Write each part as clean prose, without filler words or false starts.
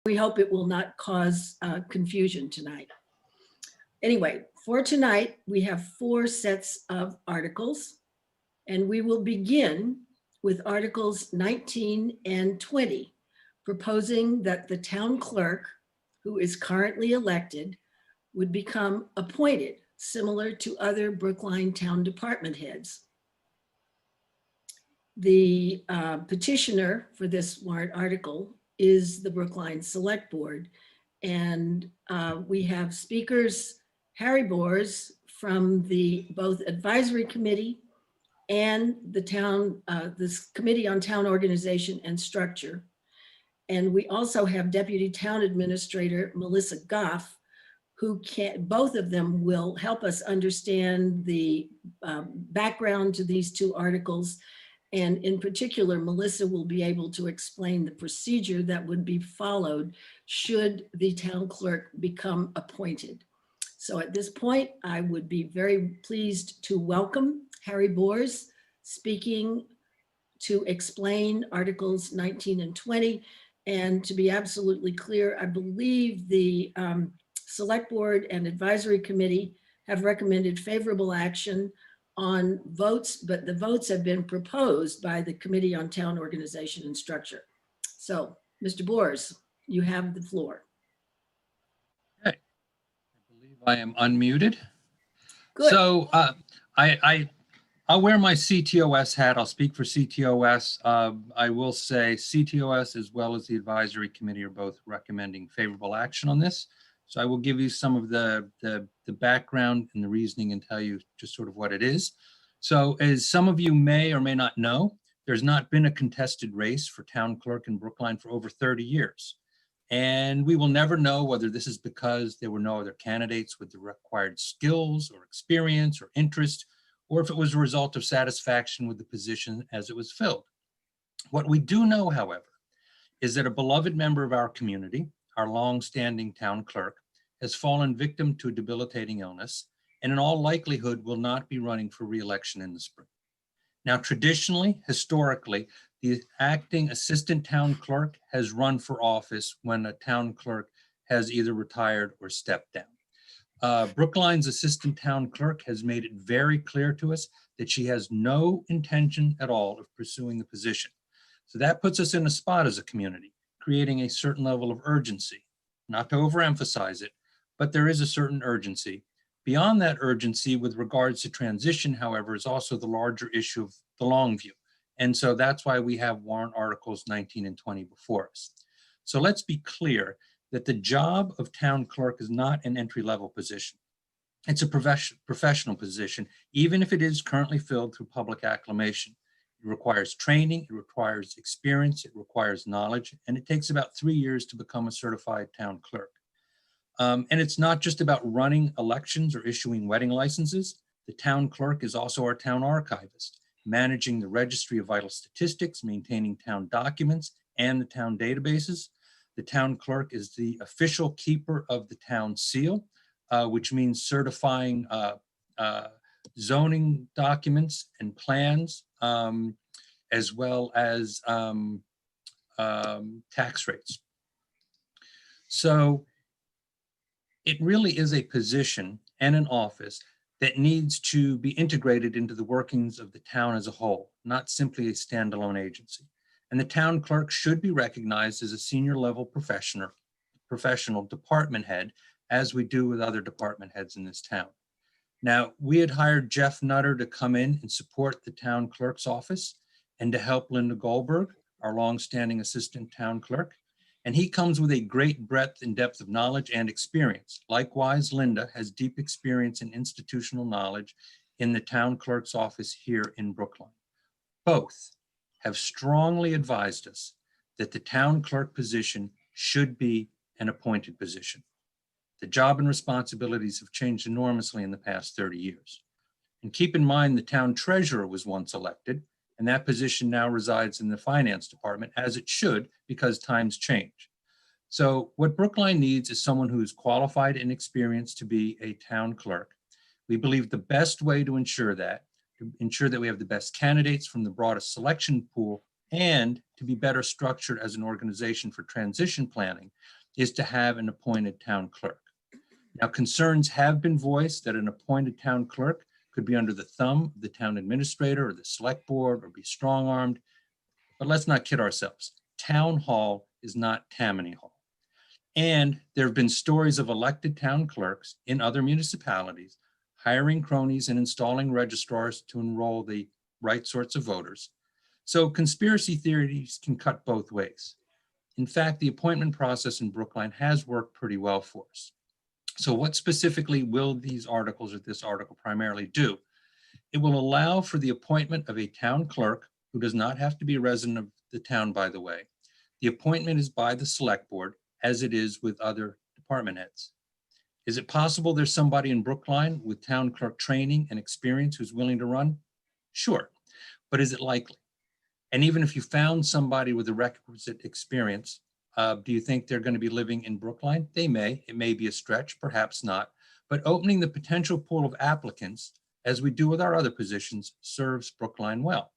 We hope it will not cause confusion tonight. Anyway, for tonight, we have 4 sets of articles, and we will begin with Articles 19 and 20, proposing that the town clerk, who is currently elected, would become appointed, similar to other Brookline town department heads. The petitioner for this warrant article is the Brookline Select Board. And we have speakers, Harry Bors from the both advisory committee and the town, this Committee on Town Organization and Structure. And we also have Deputy Town Administrator Melissa Goff, who both of them will help us understand the background to these 2 articles. And in particular, Melissa will be able to explain the procedure that would be followed should the town clerk become appointed. So at this point, I would be very pleased to welcome Harry Bors speaking to explain Articles 19 and 20. And to be absolutely clear, I believe the Select Board and Advisory Committee have recommended favorable action on votes, but the votes have been proposed by the Committee on Town Organization and Structure. So, Mr. Bors, you have the floor. Okay. I believe I am unmuted. Good. So I'll wear my CTOS hat. I'll speak for CTOS. I will say CTOS as well as the advisory committee are both recommending favorable action on this. So I will give you some of the background and the reasoning and tell you just sort of what it is. So as some of you may or may not know, there's not been a contested race for town clerk in Brookline for over 30 years. And we will never know whether this is because there were no other candidates with the required skills or experience or interest, or if it was a result of satisfaction with the position as it was filled. What we do know, however, is that a beloved member of our community, our long-standing town clerk, has fallen victim to a debilitating illness and in all likelihood will not be running for re-election in the spring. Now, traditionally, historically, the acting assistant town clerk has run for office when a town clerk has either retired or stepped down. Brookline's assistant town clerk has made it very clear to us that she has no intention at all of pursuing the position. So that puts us in a spot as a community, creating a certain level of urgency. Not to overemphasize it, but there is a certain urgency. Beyond that urgency with regards to transition, however, is also the larger issue of the long view. And so that's why we have warrant articles 19 and 20 before us. So let's be clear that the job of town clerk is not an entry-level position. It's a professional position, even if it is currently filled through public acclamation. It requires training, it requires experience, it requires knowledge, and it takes about 3 years to become a certified town clerk. And it's not just about running elections or issuing wedding licenses. The town clerk is also our town archivist, managing the registry of vital statistics, maintaining town documents and the town databases. The town clerk is the official keeper of the town seal, which means certifying zoning documents and plans, as well as tax rates. So it really is a position and an office that needs to be integrated into the workings of the town as a whole, not simply a standalone agency. And the town clerk should be recognized as a senior level professional department head, as we do with other department heads in this town. Now, we had hired Jeff Nutter to come in and support the town clerk's office and to help Linda Goldberg, our longstanding assistant town clerk. And he comes with a great breadth and depth of knowledge and experience. Likewise, Linda has deep experience and institutional knowledge in the town clerk's office here in Brookline. Both have strongly advised us that the town clerk position should be an appointed position. The job and responsibilities have changed enormously in the past 30 years. And keep in mind, the town treasurer was once elected, and that position now resides in the finance department, as it should, because times change. So what Brookline needs is someone who's qualified and experienced to be a town clerk. We believe the best way to ensure that we have the best candidates from the broadest selection pool, and to be better structured as an organization for transition planning, is to have an appointed town clerk. Now, concerns have been voiced that an appointed town clerk could be under the thumb of the town administrator or the select board or be strong-armed. But let's not kid ourselves. Town hall is not Tammany Hall. And there have been stories of elected town clerks in other municipalities hiring cronies and installing registrars to enroll the right sorts of voters. So conspiracy theories can cut both ways. In fact, the appointment process in Brookline has worked pretty well for us. So what specifically will these articles, or this article primarily, do? It will allow for the appointment of a town clerk who does not have to be a resident of the town, by the way. The appointment is by the select board, as it is with other department heads. Is it possible there's somebody in Brookline with town clerk training and experience who's willing to run? Sure, but is it likely? And even if you found somebody with the requisite experience, do you think they're going to be living in Brookline? They may. It may be a stretch, perhaps not. But opening the potential pool of applicants, as we do with our other positions, serves Brookline well.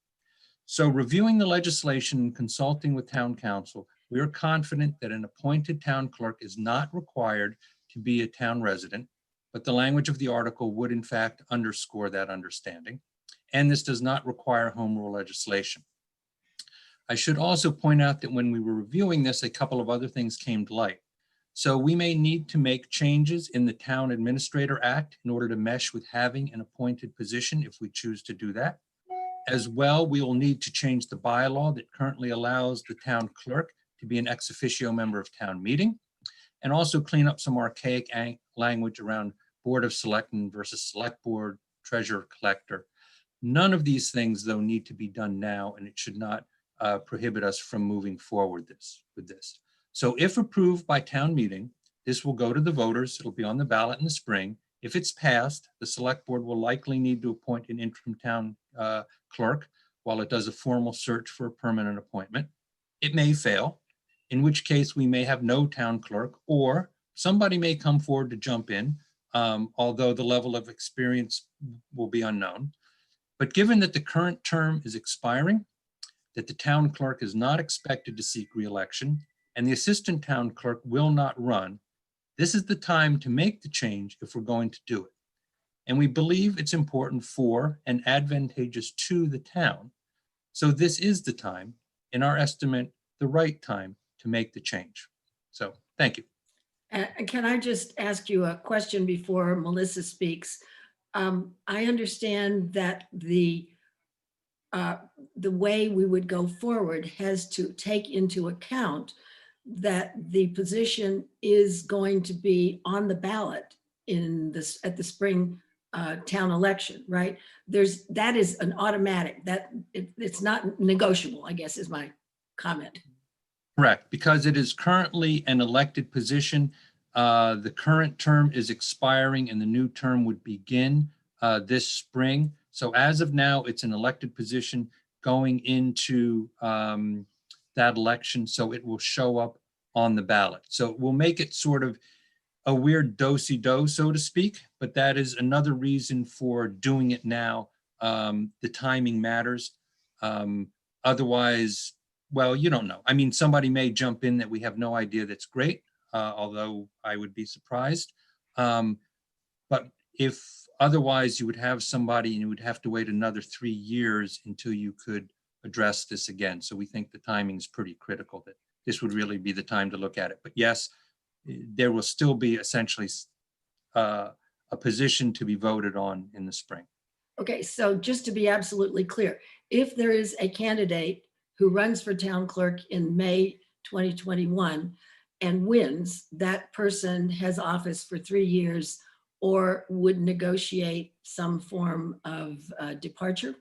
So reviewing the legislation and consulting with town council, we are confident that an appointed town clerk is not required to be a town resident, but the language of the article would in fact underscore that understanding. And this does not require home rule legislation. I should also point out that when we were reviewing this, a couple of other things came to light. So we may need to make changes in the Town Administrator Act in order to mesh with having an appointed position if we choose to do that. As well, we will need to change the bylaw that currently allows the town clerk to be an ex officio member of town meeting, and also clean up some archaic language around Board of Selectmen versus Select Board, Treasurer, Collector. None of these things, though, need to be done now, and it should not prohibit us from moving forward with this. So if approved by town meeting, this will go to the voters. It'll be on the ballot in the spring. If it's passed, the select board will likely need to appoint an interim town clerk while it does a formal search for a permanent appointment. It may fail, in which case we may have no town clerk, or somebody may come forward to jump in, although the level of experience will be unknown. But given that the current term is expiring, that the town clerk is not expected to seek re-election, and the assistant town clerk will not run, this is the time to make the change if we're going to do it. And we believe it's important for and advantageous to the town. So this is the time, in our estimate, the right time to make the change. So thank you. Can I just ask you a question before Melissa speaks? I understand that the way we would go forward has to take into account that the position is going to be on the ballot in this at the spring town election, right? That is an automatic, it's not negotiable, I guess is my comment. Correct, because it is currently an elected position. The current term is expiring and the new term would begin this spring. So as of now, it's an elected position going into that election. So it will show up on the ballot. So we'll make it sort of a weird do-si-do, so to speak, but that is another reason for doing it now. The timing matters. Otherwise, well, you don't know. I mean, somebody may jump in that we have no idea that's great, although I would be surprised. But if otherwise you would have somebody and you would have to wait another 3 years until you could address this again. So we think the timing is pretty critical, that this would really be the time to look at it. But yes, there will still be essentially a position to be voted on in the spring. Okay, so just to be absolutely clear, if there is a candidate who runs for town clerk in May 2021 and wins, that person has office for 3 years or would negotiate some form of departure?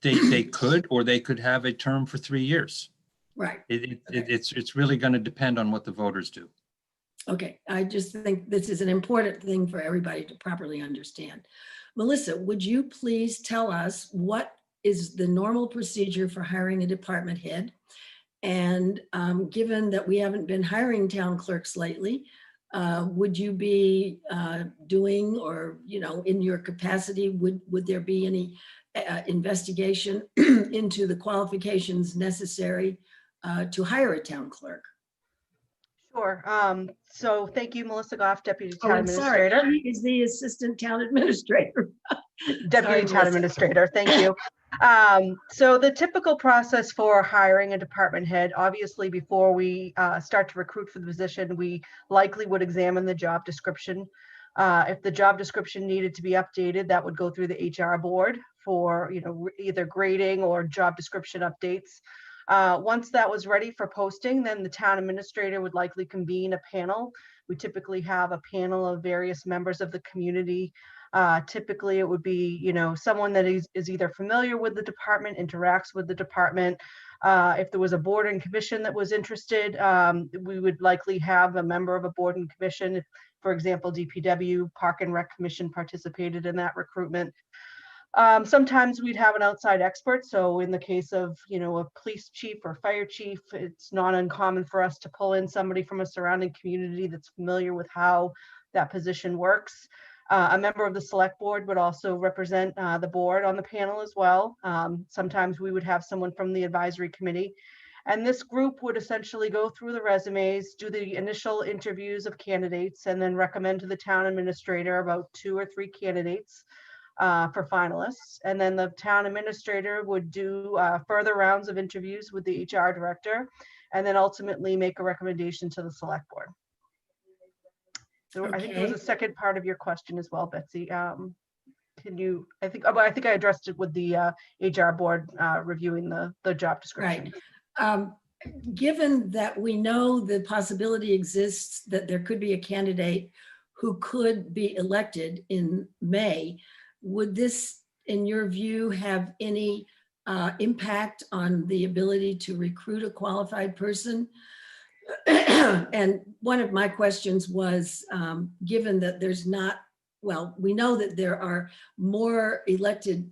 They could, or they could have a term for 3 years. Right. It's really going to depend on what the voters do. Okay, I just think this is an important thing for everybody to properly understand. Melissa, would you please tell us what is the normal procedure for hiring a department head? And given that we haven't been hiring town clerks lately, would you be doing, or, you know, in your capacity, would there be any investigation into the qualifications necessary to hire a town clerk? Sure. So thank you, Melissa Goff, Deputy Oh, Town and sorry, Administrator. he is the Assistant Town Administrator. Deputy Sorry, Town Melissa. Administrator, thank you. So the typical process for hiring a department head, obviously before we start to recruit for the position, we likely would examine the job description. If the job description needed to be updated, that would go through the HR board for, either grading or job description updates. Once that was ready for posting, then the town administrator would likely convene a panel. We typically have a panel of various members of the community. Typically, it would be, someone that is either familiar with the department, interacts with the department. If there was a board and commission that was interested, we would likely have a member of a board and commission. For example, DPW, Park and Rec Commission participated in that recruitment. Sometimes we'd have an outside expert. So in the case of, a police chief or fire chief, it's not uncommon for us to pull in somebody from a surrounding community that's familiar with how that position works. A member of the select board would also represent the board on the panel as well. Sometimes we would have someone from the advisory committee. And this group would essentially go through the resumes, do the initial interviews of candidates, and then recommend to the town administrator about 2 or 3 candidates for finalists. And then the town administrator would do further rounds of interviews with the HR director, and then ultimately make a recommendation to the select board. So I think there was a second part of your question as well, Betsy. Can you, I think I addressed it with the HR board reviewing the job description. Right. Given that we know the possibility exists that there could be a candidate who could be elected in May, would this, in your view, have any impact on the ability to recruit a qualified person? And one of my questions was, given that there's not, well, we know that there are more elected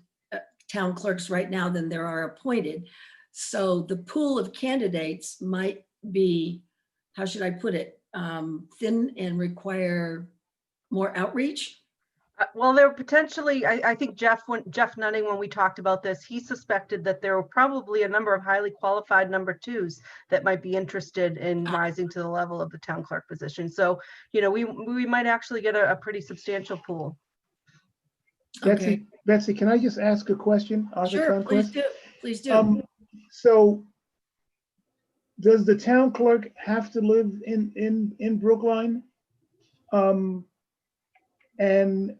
town clerks right now than there are appointed. So the pool of candidates might be, how should I put it, thin and require more outreach? Well, there potentially, I think Jeff Nunning, when we talked about this, he suspected that there were probably a number of highly qualified number 2s that might be interested in rising to the level of the town clerk position. So, we might actually get a pretty substantial pool. Okay. Betsy, can I just ask a question? Sure, please do. Please do. So does the town clerk have to live in Brookline? And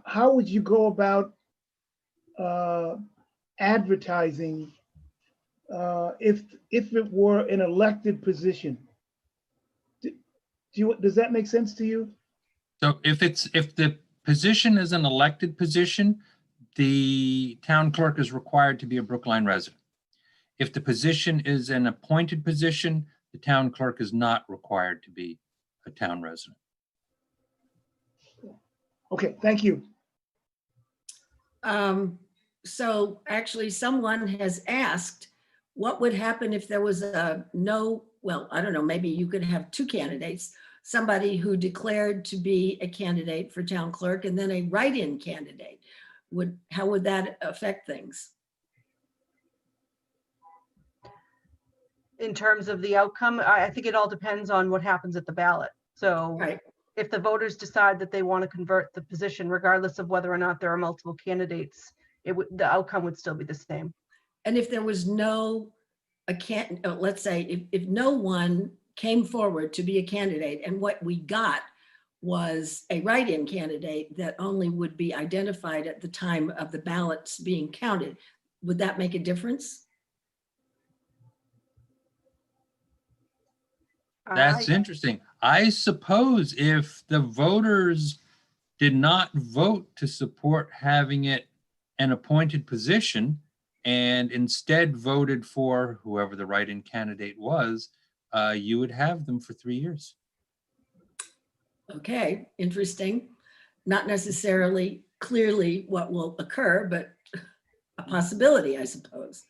how would you go about advertising if it were an elected position? Does that make sense to you? So if the position is an elected position, the town clerk is required to be a Brookline resident. If the position is an appointed position, the town clerk is not required to be a town resident. Okay, thank you. So actually someone has asked, what would happen if there was a well, I don't know, maybe you could have 2 candidates, somebody who declared to be a candidate for town clerk and then a write-in candidate. How would that affect things? In terms of the outcome, I think it all depends on what happens at the ballot. So Right. if the voters decide that they want to convert the position, regardless of whether or not there are multiple candidates, the outcome would still be the same. And if there was let's say if no one came forward to be a candidate and what we got was a write-in candidate that only would be identified at the time of the ballots being counted, would that make a difference? That's interesting. I suppose if the voters did not vote to support having it an appointed position and instead voted for whoever the write-in candidate was, you would have them for 3 years. Okay, interesting. Not necessarily clearly what will occur, but a possibility, I suppose.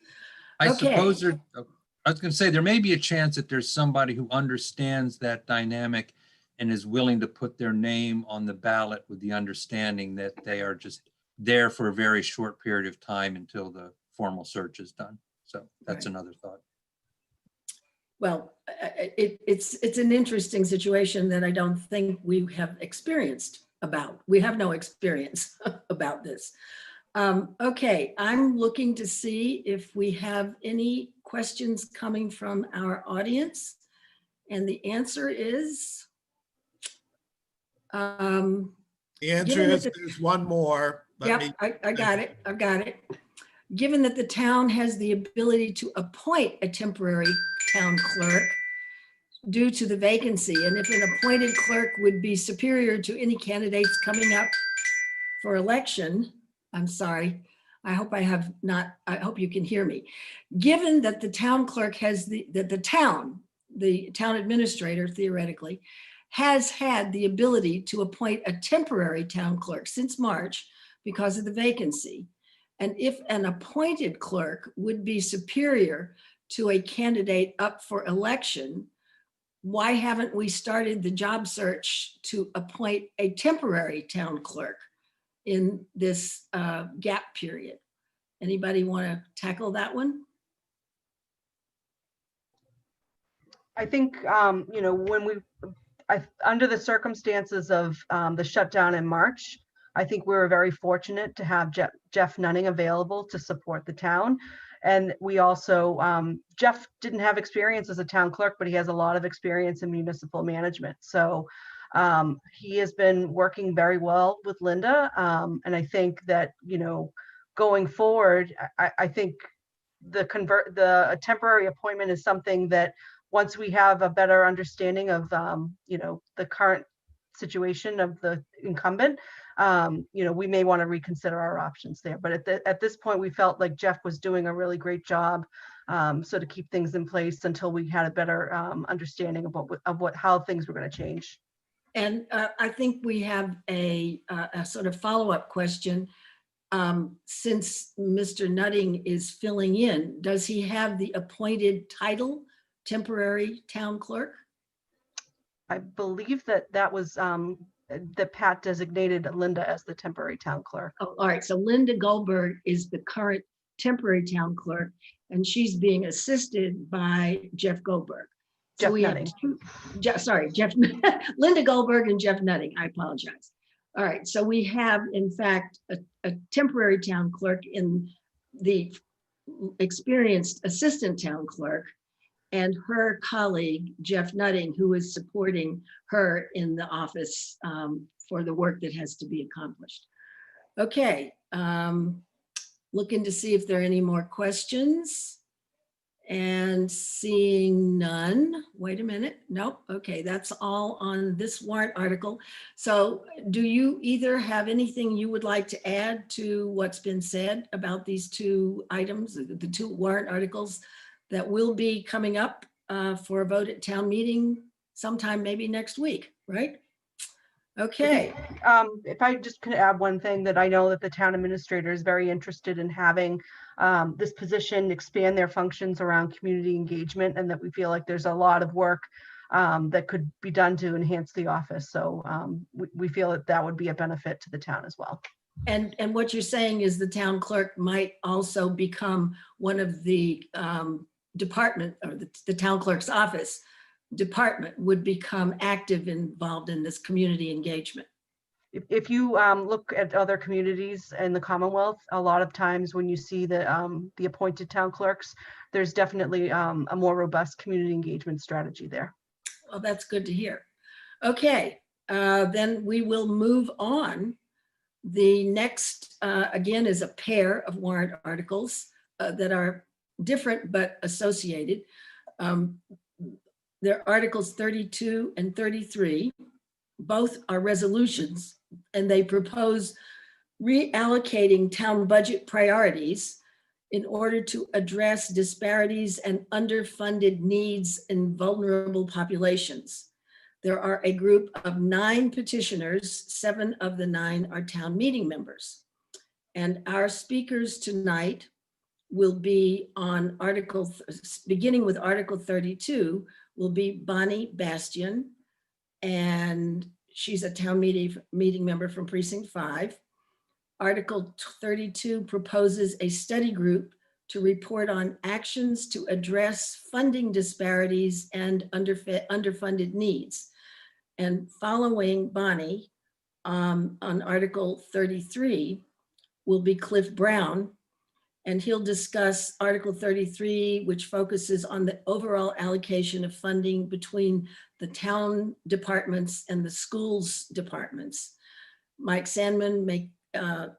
I Okay. suppose I was going to say there may be a chance that there's somebody who understands that dynamic and is willing to put their name on the ballot with the understanding that they are just there for a very short period of time until the formal search is done. So that's Right. another thought. Well, it's an interesting situation that I don't think we have experienced about. We have no experience about this. Okay, I'm looking to see if we have any questions coming from our audience. And the answer is, The answer Given that is the- there's one more. Let me. yep, I got it. I've got it. Given that the town has the ability to appoint a temporary town clerk due to the vacancy, and if an appointed clerk would be superior to any candidates coming up for election, I'm sorry, I hope you can hear me. Given that the town clerk has the town administrator theoretically has had the ability to appoint a temporary town clerk since March because of the vacancy. And if an appointed clerk would be superior to a candidate up for election, why haven't we started the job search to appoint a temporary town clerk in this gap period? Anybody want to tackle that one? I think, when under the circumstances of the shutdown in March, I think we were very fortunate to have Jeff Nunning available to support the town. And we also, Jeff didn't have experience as a town clerk, but he has a lot of experience in municipal management. So he has been working very well with Linda. And I think that, going forward, I think the temporary appointment is something that once we have a better understanding of, the current situation of the incumbent, we may want to reconsider our options there. But at this point, we felt like Jeff was doing a really great job. So to keep things in place until we had a better understanding of how things were going to change. And I think we have a sort of follow-up question. Since Mr. Nutting is filling in, does he have the appointed title, temporary town clerk? I believe that was that Pat designated Linda as the temporary town clerk. Oh, all right, so Linda Goldberg is the current temporary town clerk, and she's being assisted by Jeff Goldberg. So Jeff we have Nutting. Jeff, Linda Goldberg and Jeff Nutting, I apologize. All right, so we have, in fact, a temporary town clerk in the experienced assistant town clerk and her colleague, Jeff Nutting, who is supporting her in the office for the work that has to be accomplished. Okay, looking to see if there are any more questions. And seeing none, wait a minute, nope, okay, that's all on this warrant article. So do you either have anything you would like to add to what's been said about these two items, the two warrant articles that will be coming up for a vote at town meeting sometime maybe next week, right? Okay. If I just could add one thing, that I know that the town administrator is very interested in having this position expand their functions around community engagement, and that we feel like there's a lot of work that could be done to enhance the office. So we feel that would be a benefit to the town as well. And what you're saying is the town clerk might also become one of the department, or the town clerk's office department would become active involved in this community engagement. If you look at other communities in the Commonwealth, a lot of times when you see the appointed town clerks, there's definitely a more robust community engagement strategy there. Well, that's good to hear. Okay, then we will move on. The next, again, is a pair of warrant articles that are different but associated. They're Articles 32 and 33. Both are resolutions, and they propose reallocating town budget priorities in order to address disparities and underfunded needs in vulnerable populations. There are a group of 9 petitioners. 7 of the 9 are town meeting members. And our speakers tonight will be on beginning with Article 32, will be Bonnie Bastian, and she's a town meeting member from Precinct 5. Article 32 proposes a study group to report on actions to address funding disparities and underfunded needs. And following Bonnie on Article 33 will be Cliff Brown, and he'll discuss Article 33, which focuses on the overall allocation of funding between the town departments and the schools departments. Mike Sandman may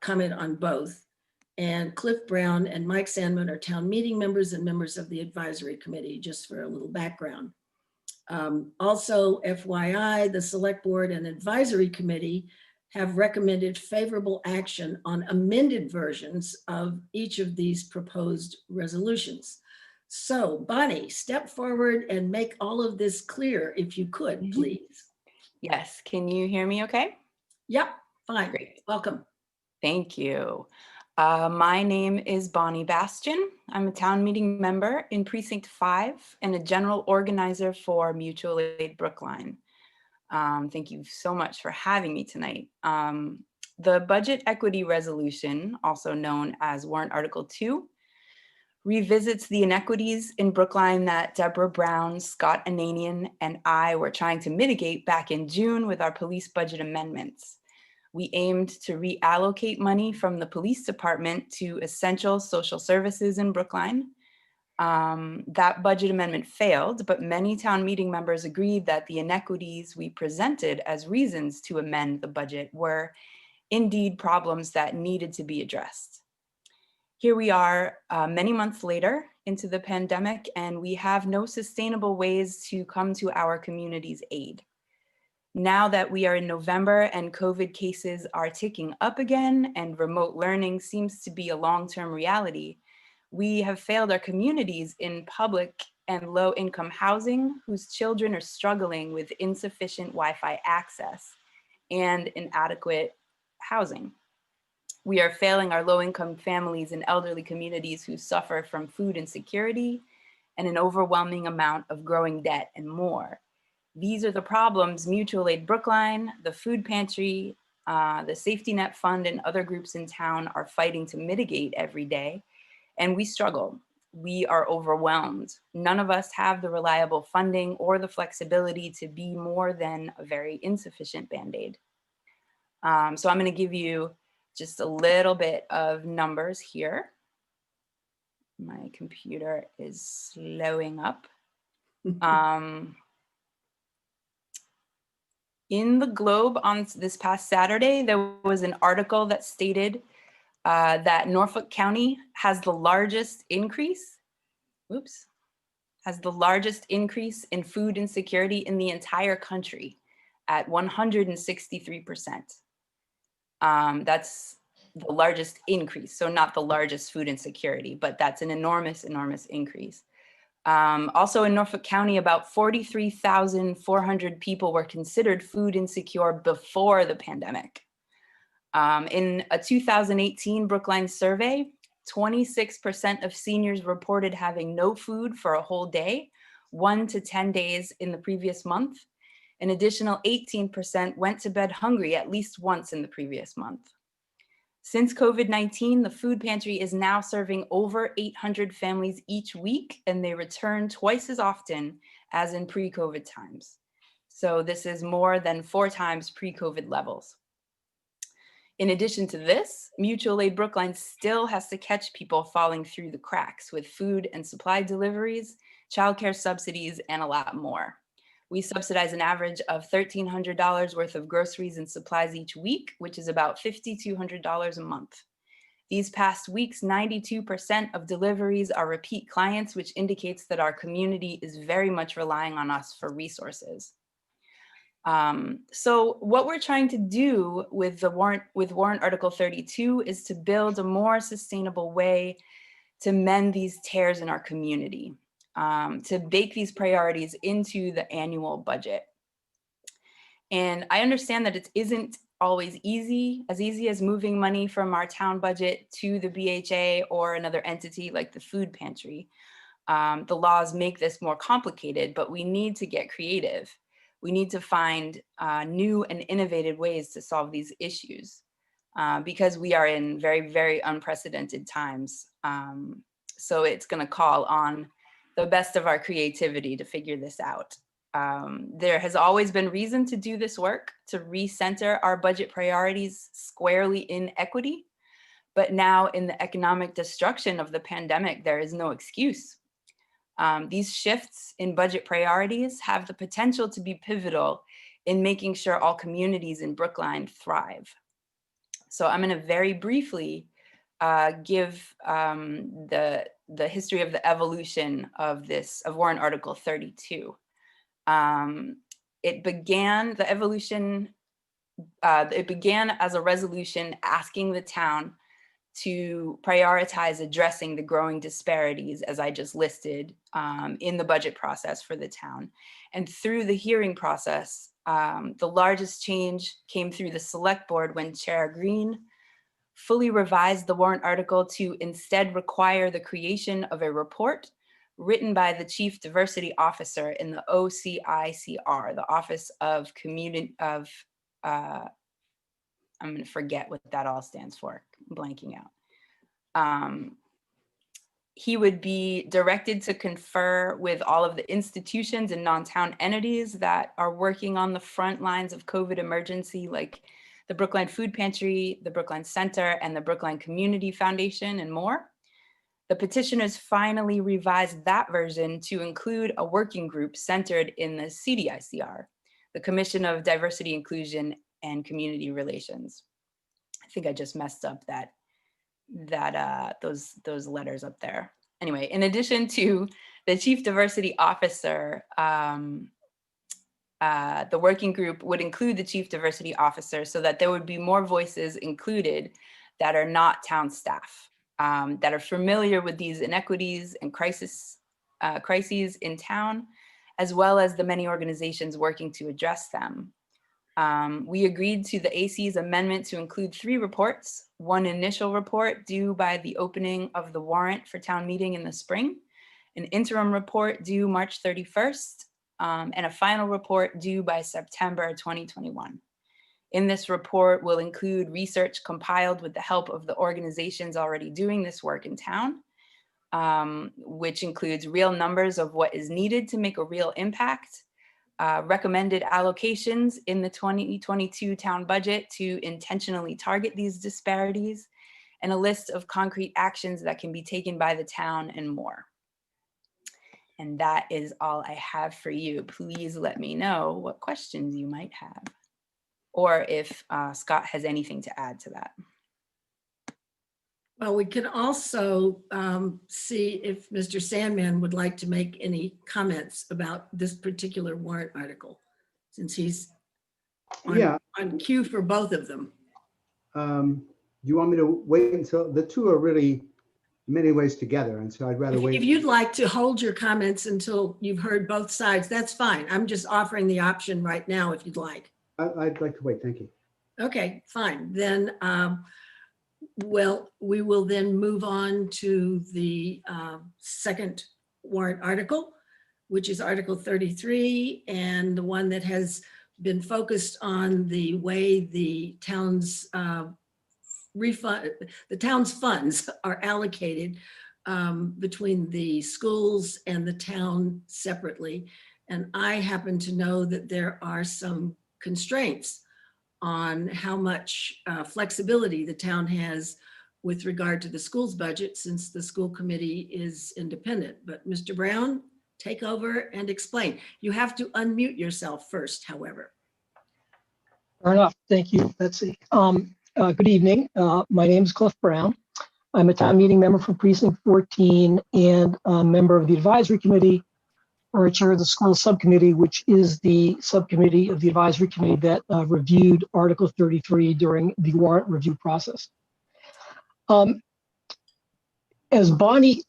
comment on both. And Cliff Brown and Mike Sandman are town meeting members and members of the advisory committee, just for a little background. Also, FYI, the select board and advisory committee have recommended favorable action on amended versions of each of these proposed resolutions. So Bonnie, step forward and make all of this clear if you could, please. Yes, can you hear me okay? Yep, fine. Great. Welcome. Thank you. My name is Bonnie Bastian. I'm a town meeting member in Precinct 5 and a general organizer for Mutual Aid Brookline. Thank you so much for having me tonight. The Budget Equity Resolution, also known as Warrant Article 2, revisits the inequities in Brookline that Deborah Brown, Scott Ananian, and I were trying to mitigate back in June with our police budget amendments. We aimed to reallocate money from the police department to essential social services in Brookline. That budget amendment failed, but many town meeting members agreed that the inequities we presented as reasons to amend the budget were indeed problems that needed to be addressed. Here we are many months later into the pandemic, and we have no sustainable ways to come to our community's aid. Now that we are in November and COVID cases are ticking up again and remote learning seems to be a long-term reality, we have failed our communities in public and low-income housing whose children are struggling with insufficient Wi-Fi access and inadequate housing. We are failing our low-income families and elderly communities who suffer from food insecurity and an overwhelming amount of growing debt and more. These are the problems Mutual Aid Brookline, the food pantry, the Safety Net Fund, and other groups in town are fighting to mitigate every day. And we struggle. We are overwhelmed. None of us have the reliable funding or the flexibility to be more than a very insufficient Band-Aid. So I'm going to give you just a little bit of numbers here. My computer is slowing up. In the Globe on this past Saturday, there was an article that stated that Norfolk County has the largest increase, in food insecurity in the entire country at 163%. That's the largest increase, so not the largest food insecurity, but that's an enormous, enormous increase. Also in Norfolk County, about 43,400 people were considered food insecure before the pandemic. In a 2018 Brookline survey, 26% of seniors reported having no food for a whole day, 1 to 10 days in the previous month. An additional 18% went to bed hungry at least once in the previous month. Since COVID-19, the food pantry is now serving over 800 families each week, and they return twice as often as in pre-COVID times. So this is more than 4 times pre-COVID levels. In addition to this, Mutual Aid Brookline still has to catch people falling through the cracks with food and supply deliveries, childcare subsidies, and a lot more. We subsidize an average of $1,300 worth of groceries and supplies each week, which is about $5,200 a month. These past weeks, 92% of deliveries are repeat clients, which indicates that our community is very much relying on us for resources. So what we're trying to do with Warrant Article 32 is to build a more sustainable way to mend these tears in our community, to bake these priorities into the annual budget. And I understand that it isn't always as easy as moving money from our town budget to the BHA or another entity like the food pantry. The laws make this more complicated, but we need to get creative. We need to find new and innovative ways to solve these issues because we are in very, very unprecedented times. So it's going to call on the best of our creativity to figure this out. There has always been reason to do this work, to recenter our budget priorities squarely in equity. But now in the economic destruction of the pandemic, there is no excuse. These shifts in budget priorities have the potential to be pivotal in making sure all communities in Brookline thrive. So I'm going to very briefly give the history of the evolution of warrant article 32. It began as a resolution asking the town to prioritize addressing the growing disparities, as I just listed, in the budget process for the town. And through the hearing process, the largest change came through the select board when Chair Green fully revised the warrant article to instead require the creation of a report written by the Chief Diversity Officer in the OCICR, the Office of Community of, I'm going to forget what that all stands for, I'm blanking out. He would be directed to confer with all of the institutions and non-town entities that are working on the front lines of COVID emergency, like the Brookline Food Pantry, the Brookline Center, and the Brookline Community Foundation, and more. The petitioners finally revised that version to include a working group centered in the CDICR, the Commission of Diversity, Inclusion, and Community Relations. I think I just messed up those letters up there. Anyway, in addition to the Chief Diversity Officer, the working group would include the Chief Diversity Officer so that there would be more voices included that are not town staff, that are familiar with these inequities and crises in town, as well as the many organizations working to address them. We agreed to the AC's amendment to include 3 reports, one initial report due by the opening of the warrant for town meeting in the spring, an interim report due March 31st, and a final report due by September 2021. In this report, we'll include research compiled with the help of the organizations already doing this work in town, which includes real numbers of what is needed to make a real impact, recommended allocations in the 2022 town budget to intentionally target these disparities, and a list of concrete actions that can be taken by the town, and more. And that is all I have for you. Please let me know what questions you might have, or if Scott has anything to add to that. Well, we can also see if Mr. Sandman would like to make any comments about this particular warrant article, since he's on cue for both of them. Do you want me to wait until the two are really in many ways together, and so I'd rather wait. If you'd like to hold your comments until you've heard both sides, that's fine. I'm just offering the option right now if you'd like. I'd like to wait, thank you. Okay, fine. Then, well, we will then move on to the second warrant article, which is Article 33, and the one that has been focused on the way the town's funds are allocated between the schools and the town separately. And I happen to know that there are some constraints on how much flexibility the town has with regard to the school's budget, since the school committee is independent. But Mr. Brown, take over and explain. You have to unmute yourself first, however. Fair enough. Thank you, Betsy. Good evening. My name is Cliff Brown. I'm a town meeting member from Precinct 14 and a member of the advisory committee, or chair of the school subcommittee, which is the subcommittee of the advisory committee that reviewed Article 33 during the warrant review process. As Bonnie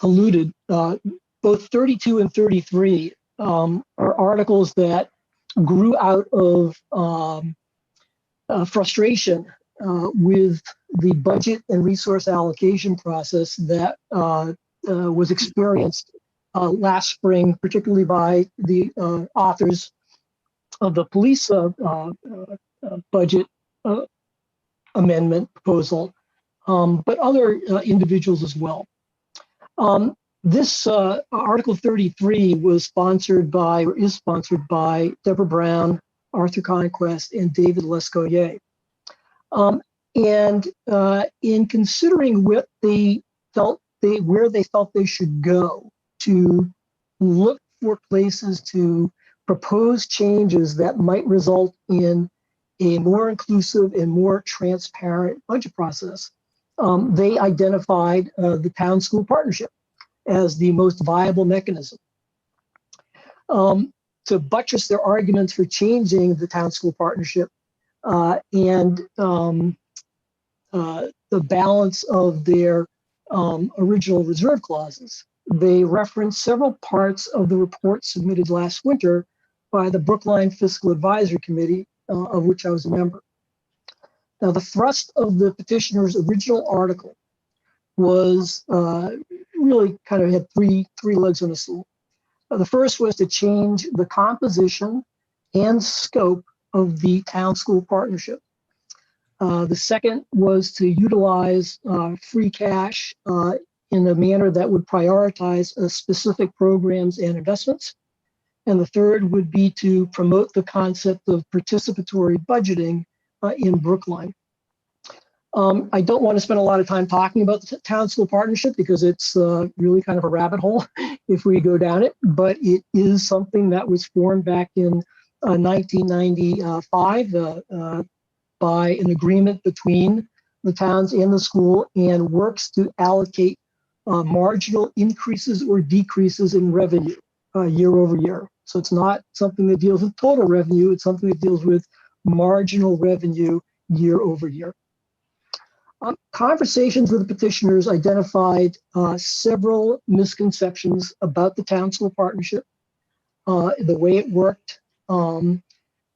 alluded, both 32 and 33 are articles that grew out of frustration with the budget and resource allocation process that was experienced last spring, particularly by the authors of the police budget amendment proposal, but other individuals as well. This Article 33 was sponsored by, or is sponsored by, Deborah Brown, Arthur Conquest, and David Lescoyer. And in considering what they felt where they felt they should go to look for places to propose changes that might result in a more inclusive and more transparent budget process, they identified the town-school partnership as the most viable mechanism. To buttress their arguments for changing the town-school partnership and the balance of their original reserve clauses, they referenced several parts of the report submitted last winter by the Brookline Fiscal Advisory Committee, of which I was a member. Now, the thrust of the petitioner's original article was really kind of had three legs on the stool. The first was to change the composition and scope of the town-school partnership. The second was to utilize free cash in a manner that would prioritize specific programs and investments. And the third would be to promote the concept of participatory budgeting in Brookline. I don't want to spend a lot of time talking about the town-school partnership because it's really kind of a rabbit hole if we go down it, but it is something that was formed back in 1995 by an agreement between the towns and the school, and works to allocate marginal increases or decreases in revenue year over year. So it's not something that deals with total revenue, it's something that deals with marginal revenue year over year. Conversations with the petitioners identified several misconceptions about the town-school partnership, the way it worked, and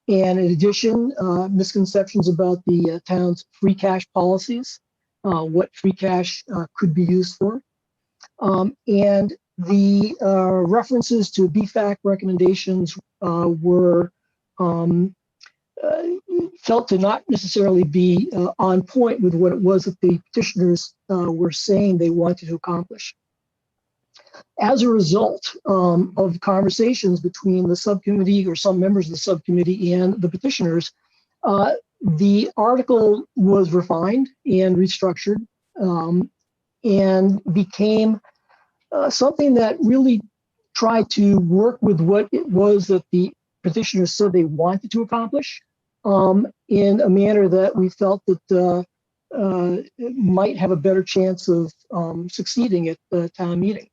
in addition, misconceptions about the town's free cash policies, what free cash could be used for, and the references to BFAC recommendations were felt to not necessarily be on point with what it was that the petitioners were saying they wanted to accomplish. As a result of conversations between the subcommittee or some members of the subcommittee and the petitioners, the article was refined and restructured and became something that really tried to work with what it was that the petitioners said they wanted to accomplish in a manner that we felt that it might have a better chance of succeeding at the town meeting.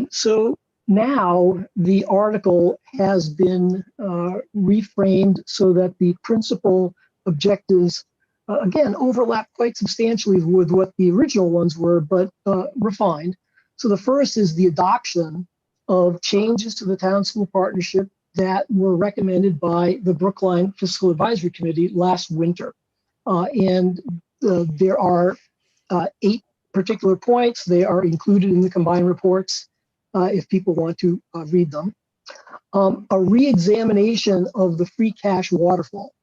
So now the article has been reframed so that the principal objectives, again, overlap quite substantially with what the original ones were, but refined. So the first is the adoption of changes to the town-school partnership that were recommended by the Brookline Fiscal Advisory Committee last winter. And there are 8 particular points. They are included in the combined reports if people want to read them. A re-examination of the free cash waterfall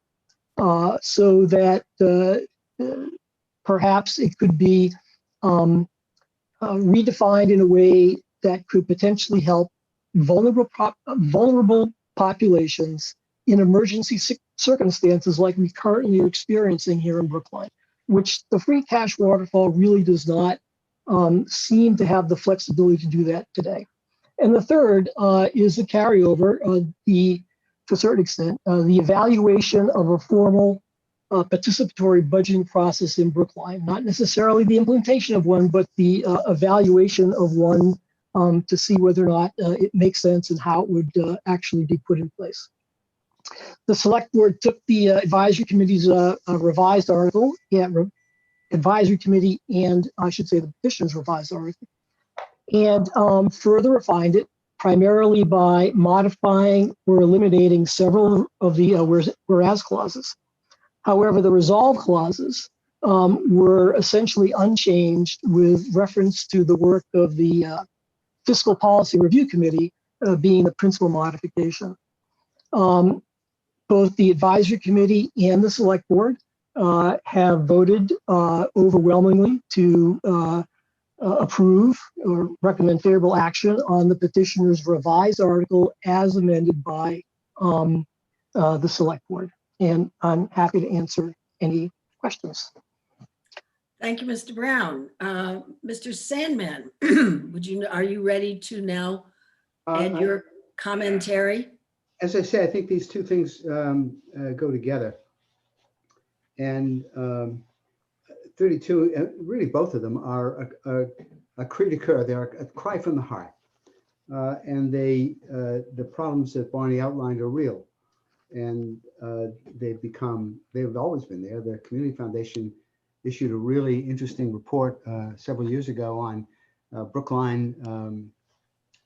so that perhaps it could be redefined in a way that could potentially help vulnerable populations in emergency circumstances like we currently are experiencing here in Brookline, which the free cash waterfall really does not seem to have the flexibility to do that today. And the third is the carryover, to a certain extent, the evaluation of a formal participatory budgeting process in Brookline, not necessarily the implementation of one, but the evaluation of one to see whether or not it makes sense and how it would actually be put in place. The select board took the advisory committee's revised article, advisory committee, and I should say the petitioner's revised article, and further refined it primarily by modifying or eliminating several of the whereas clauses. However, the resolve clauses were essentially unchanged with reference to the work of the Fiscal Policy Review Committee being the principal modification. Both the advisory committee and the select board have voted overwhelmingly to approve or recommend favorable action on the petitioner's revised article as amended by the select board. And I'm happy to answer any questions. Thank you, Mr. Brown. Mr. Sandman, are you ready to now add your commentary? As I say, I think these two things go together. And 32, really both of them are a cri de coeur. They are a cry from the heart. And the problems that Barney outlined are real. And they've always been there. The Community Foundation issued a really interesting report several years ago on Brookline,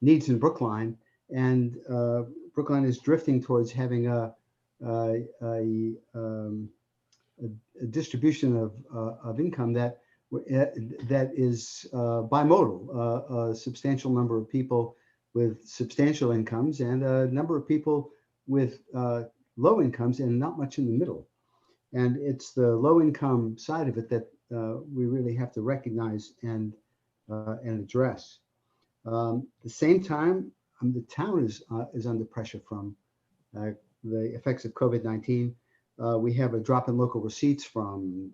needs in Brookline. And Brookline is drifting towards having a distribution of income that is bimodal, a substantial number of people with substantial incomes and a number of people with low incomes and not much in the middle. And it's the low income side of it that we really have to recognize and address. At the same time, the town is under pressure from the effects of COVID-19. We have a drop in local receipts from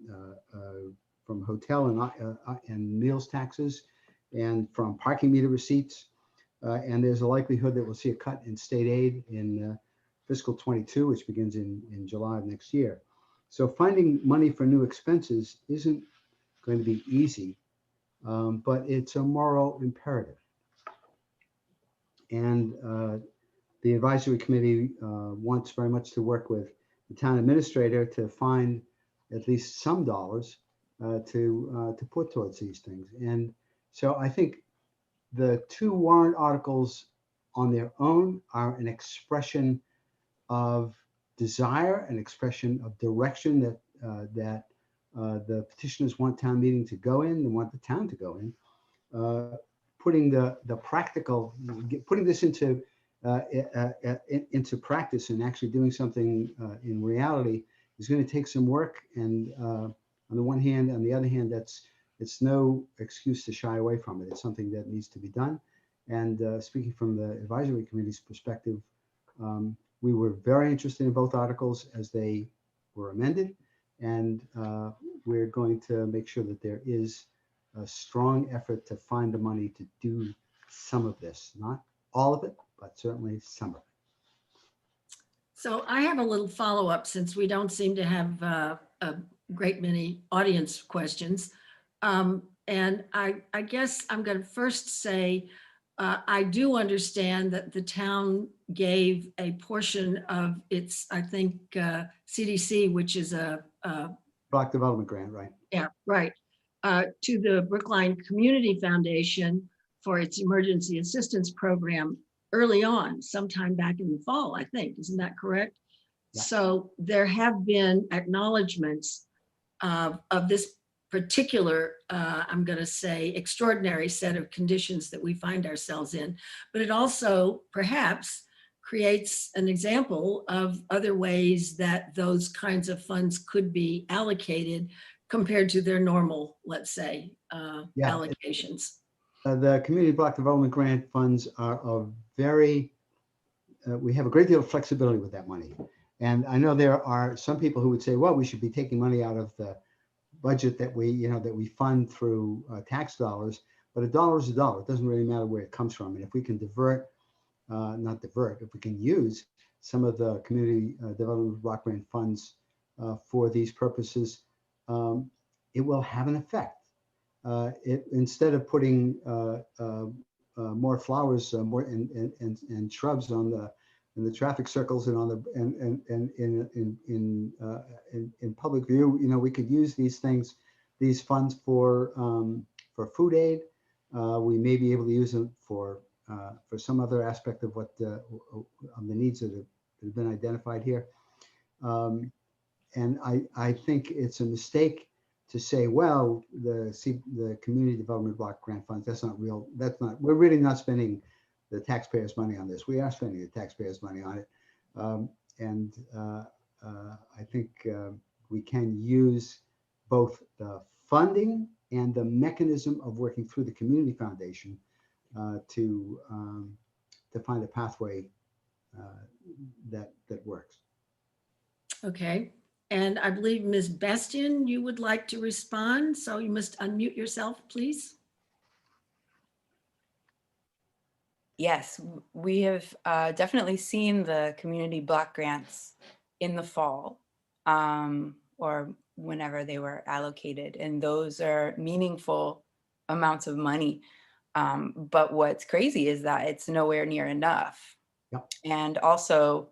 hotel and meals taxes and from parking meter receipts. And there's a likelihood that we'll see a cut in state aid in fiscal 22, which begins in July of next year. So finding money for new expenses isn't going to be easy, but it's a moral imperative. And the advisory committee wants very much to work with the town administrator to find at least some dollars to put towards these things. And so I think the two warrant articles on their own are an expression of desire, an expression of direction that the petitioners want town meeting to go in and want the town to go in. Putting the practical, putting this into practice and actually doing something in reality is going to take some work. And on the one hand, on the other hand, it's no excuse to shy away from it. It's something that needs to be done. And speaking from the advisory committee's perspective, we were very interested in both articles as they were amended. And we're going to make sure that there is a strong effort to find the money to do some of this, not all of it, but certainly some of it. So I have a little follow-up since we don't seem to have a great many audience questions. And I guess I'm going to first say, I do understand that the town gave a portion of its, I think, CDC, which is a Block development grant, right? yeah, right, to the Brookline Community Foundation for its emergency assistance program early on, sometime back in the fall, I think. Isn't that correct? Yeah. So there have been acknowledgements of this particular, I'm going to say, extraordinary set of conditions that we find ourselves in. But it also perhaps creates an example of other ways that those kinds of funds could be allocated compared to their normal, let's say, allocations. The community block development grant funds are a very, we have a great deal of flexibility with that money. And I know there are some people who would say, well, we should be taking money out of the budget that we fund through tax dollars, but a dollar is a dollar. It doesn't really matter where it comes from. And if we can if we can use some of the community development block grant funds for these purposes, it will have an effect. Instead of putting more flowers, more and shrubs in the traffic circles and on the in public view, we could use these funds for food aid. We may be able to use them for some other aspect of what the needs that have been identified here. And I think it's a mistake to say, well, the community development block grant funds, that's not real. We're really not spending the taxpayers' money on this. We are spending the taxpayers' money on it. I think we can use both the funding and the mechanism of working through the community foundation to find a pathway that works. Okay. And I believe Ms. Bastian, you would like to respond, so you must unmute yourself, please. Yes, we have definitely seen the community block grants in the fall or whenever they were allocated, and those are meaningful amounts of money. But what's crazy is that it's nowhere near enough. Yep. And also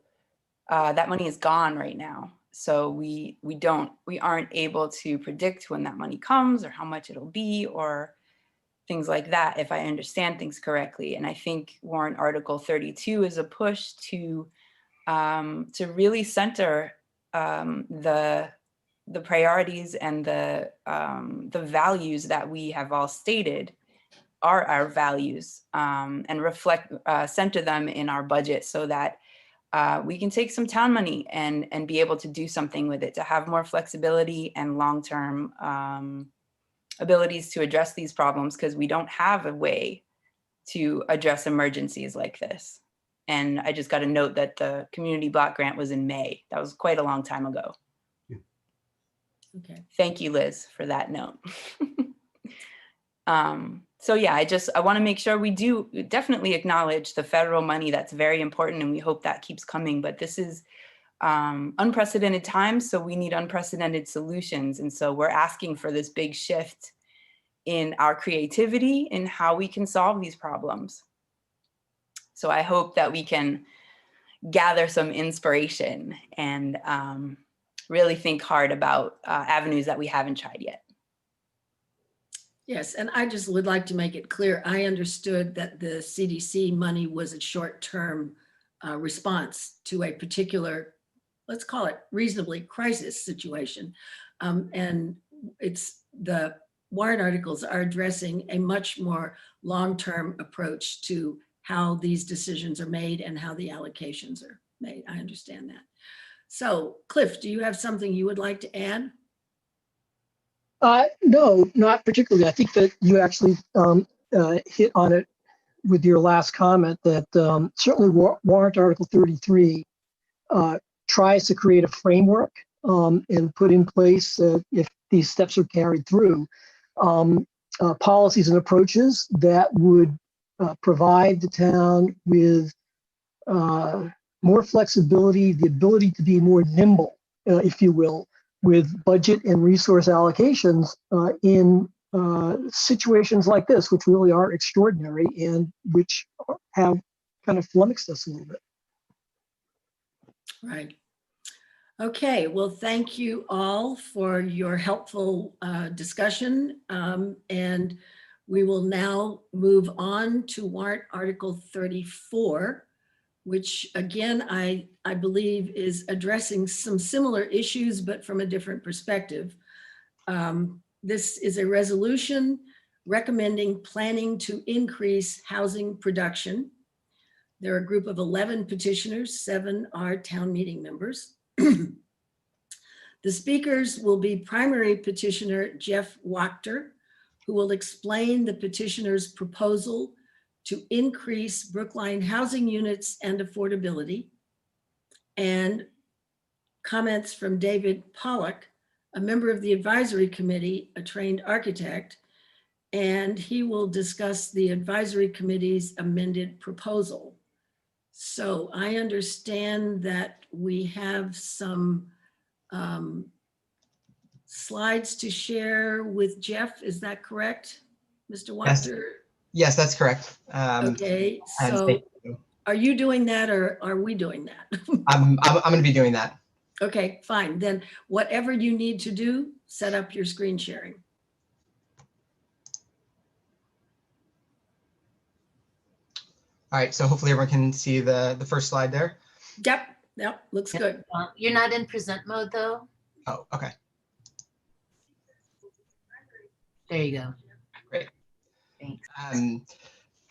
that money is gone right now. So we aren't able to predict when that money comes or how much it'll be or things like that, if I understand things correctly. And I think warrant Article 32 is a push to really center the priorities and the values that we have all stated are our values, and reflect, center them in our budget so that we can take some town money and be able to do something with it, to have more flexibility and long-term abilities to address these problems, because we don't have a way to address emergencies like this. And I just got a note that the community block grant was in May. That was quite a long time ago. Okay. Thank you, Liz, for that note. So yeah, I want to make sure we do definitely acknowledge the federal money. That's very important, and we hope that keeps coming. But this is unprecedented times, so we need unprecedented solutions. And so we're asking for this big shift in our creativity in how we can solve these problems. So I hope that we can gather some inspiration and really think hard about avenues that we haven't tried yet. Yes, and I just would like to make it clear, I understood that the CDC money was a short-term response to a particular, let's call it reasonably crisis situation. And it's the warrant articles are addressing a much more long-term approach to how these decisions are made and how the allocations are made. I understand that. So Cliff, do you have something you would like to add? No, not particularly. I think that you actually hit on it with your last comment that certainly warrant Article 33 tries to create a framework and put in place, if these steps are carried through, policies and approaches that would provide the town with more flexibility, the ability to be more nimble, if you will, with budget and resource allocations in situations like this, which really are extraordinary and which have kind of flummoxed us a little bit. Right. Okay, well, thank you all for your helpful discussion. And we will now move on to warrant Article 34, which again, I believe is addressing some similar issues, but from a different perspective. This is a resolution recommending planning to increase housing production. There are a group of 11 petitioners, 7 are town meeting members. The speakers will be primary petitioner Jeff Wachter, who will explain the petitioner's proposal to increase Brookline housing units and affordability, and comments from David Pollock, a member of the advisory committee, a trained architect, and he will discuss the advisory committee's amended proposal. So I understand that we have some slides to share with Jeff. Is that correct, Mr. Wachter? Yes, that's correct. Okay, and so thank you. are you doing that or are we doing that? I'm going to be doing that. Okay, fine. Then whatever you need to do, set up your screen sharing. All right, so hopefully everyone can see the first slide there. Yep, looks good. You're not in present mode though? Oh, okay. There you go. Great. Thanks.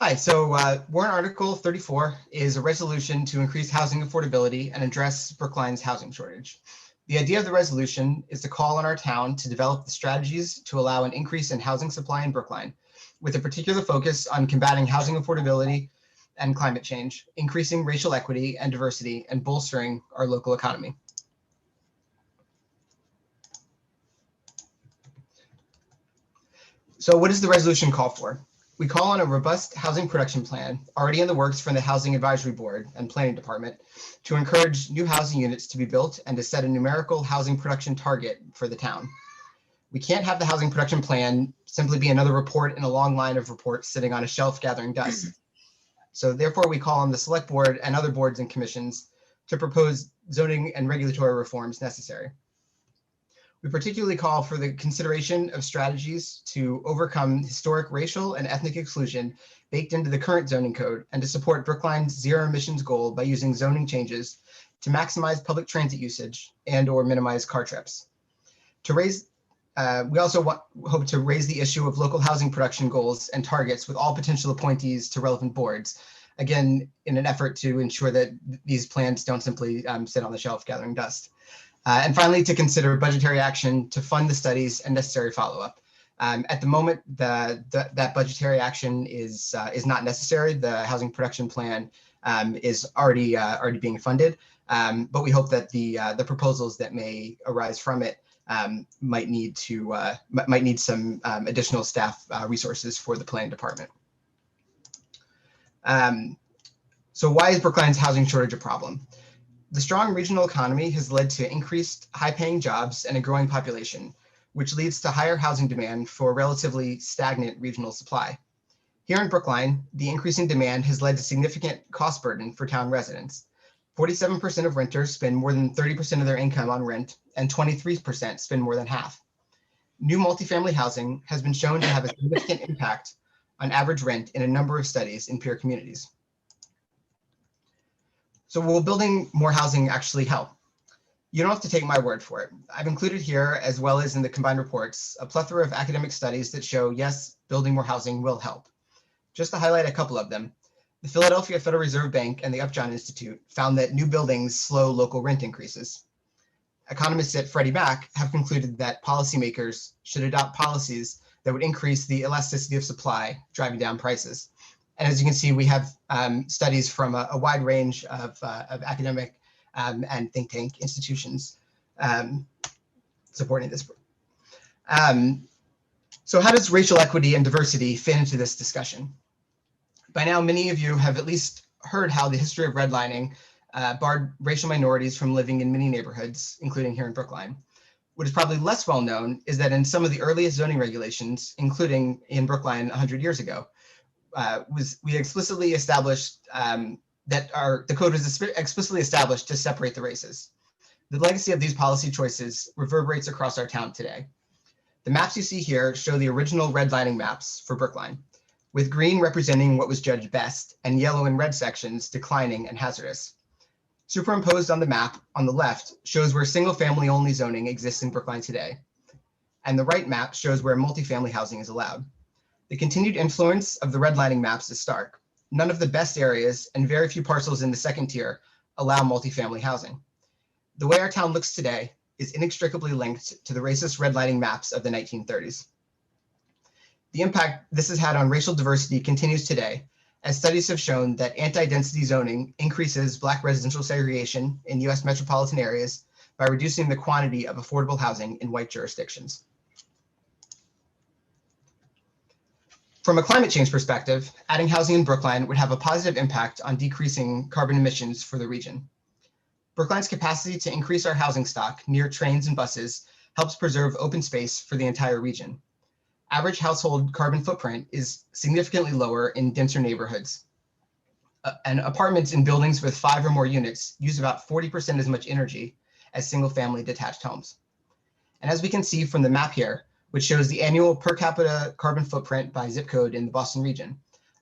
Hi, so warrant Article 34 is a resolution to increase housing affordability and address Brookline's housing shortage. The idea of the resolution is to call on our town to develop the strategies to allow an increase in housing supply in Brookline, with a particular focus on combating housing affordability and climate change, increasing racial equity and diversity, and bolstering our local economy. So what does the resolution call for? We call on a robust housing production plan already in the works from the Housing Advisory Board and Planning Department to encourage new housing units to be built and to set a numerical housing production target for the town. We can't have the housing production plan simply be another report in a long line of reports sitting on a shelf gathering dust. So therefore, we call on the select board and other boards and commissions to propose zoning and regulatory reforms necessary. We particularly call for the consideration of strategies to overcome historic racial and ethnic exclusion baked into the current zoning code and to support Brookline's zero emissions goal by using zoning changes to maximize public transit usage and/or minimize car trips. We also hope to raise the issue of local housing production goals and targets with all potential appointees to relevant boards, again, in an effort to ensure that these plans don't simply sit on the shelf gathering dust. And finally, to consider budgetary action to fund the studies and necessary follow-up. At the moment, that budgetary action is not necessary. The housing production plan is already being funded, but we hope that the proposals that may arise from it might need some additional staff resources for the planning department. So why is Brookline's housing shortage a problem? The strong regional economy has led to increased high-paying jobs and a growing population, which leads to higher housing demand for relatively stagnant regional supply. Here in Brookline, the increasing demand has led to significant cost burden for town residents. 47% of renters spend more than 30% of their income on rent, and 23% spend more than half. New multifamily housing has been shown to have a significant impact on average rent in a number of studies in peer communities. So will building more housing actually help? You don't have to take my word for it. I've included here, as well as in the combined reports, a plethora of academic studies that show, yes, building more housing will help. Just to highlight a couple of them, the Philadelphia Federal Reserve Bank and the Upjohn Institute found that new buildings slow local rent increases. Economists at Freddie Mac have concluded that policymakers should adopt policies that would increase the elasticity of supply, driving down prices. And as you can see, we have studies from a wide range of academic and think tank institutions supporting this. So how does racial equity and diversity fit into this discussion? By now, many of you have at least heard how the history of redlining barred racial minorities from living in many neighborhoods, including here in Brookline. What is probably less well known is that in some of the earliest zoning regulations, including in Brookline 100 years ago, we explicitly established the code was explicitly established to separate the races. The legacy of these policy choices reverberates across our town today. The maps you see here show the original redlining maps for Brookline, with green representing what was judged best and yellow and red sections declining and hazardous. Superimposed on the map on the left shows where single-family only zoning exists in Brookline today, and the right map shows where multifamily housing is allowed. The continued influence of the redlining maps is stark. None of the best areas and very few parcels in the second tier allow multifamily housing. The way our town looks today is inextricably linked to the racist redlining maps of the 1930s. The impact this has had on racial diversity continues today, as studies have shown that anti-density zoning increases Black residential segregation in US metropolitan areas by reducing the quantity of affordable housing in white jurisdictions. From a climate change perspective, adding housing in Brookline would have a positive impact on decreasing carbon emissions for the region. Brookline's capacity to increase our housing stock near trains and buses helps preserve open space for the entire region. Average household carbon footprint is significantly lower in denser neighborhoods. And apartments in buildings with 5 or more units use about 40% as much energy as single-family detached homes. And as we can see from the map here, which shows the annual per capita carbon footprint by zip code in the Boston region,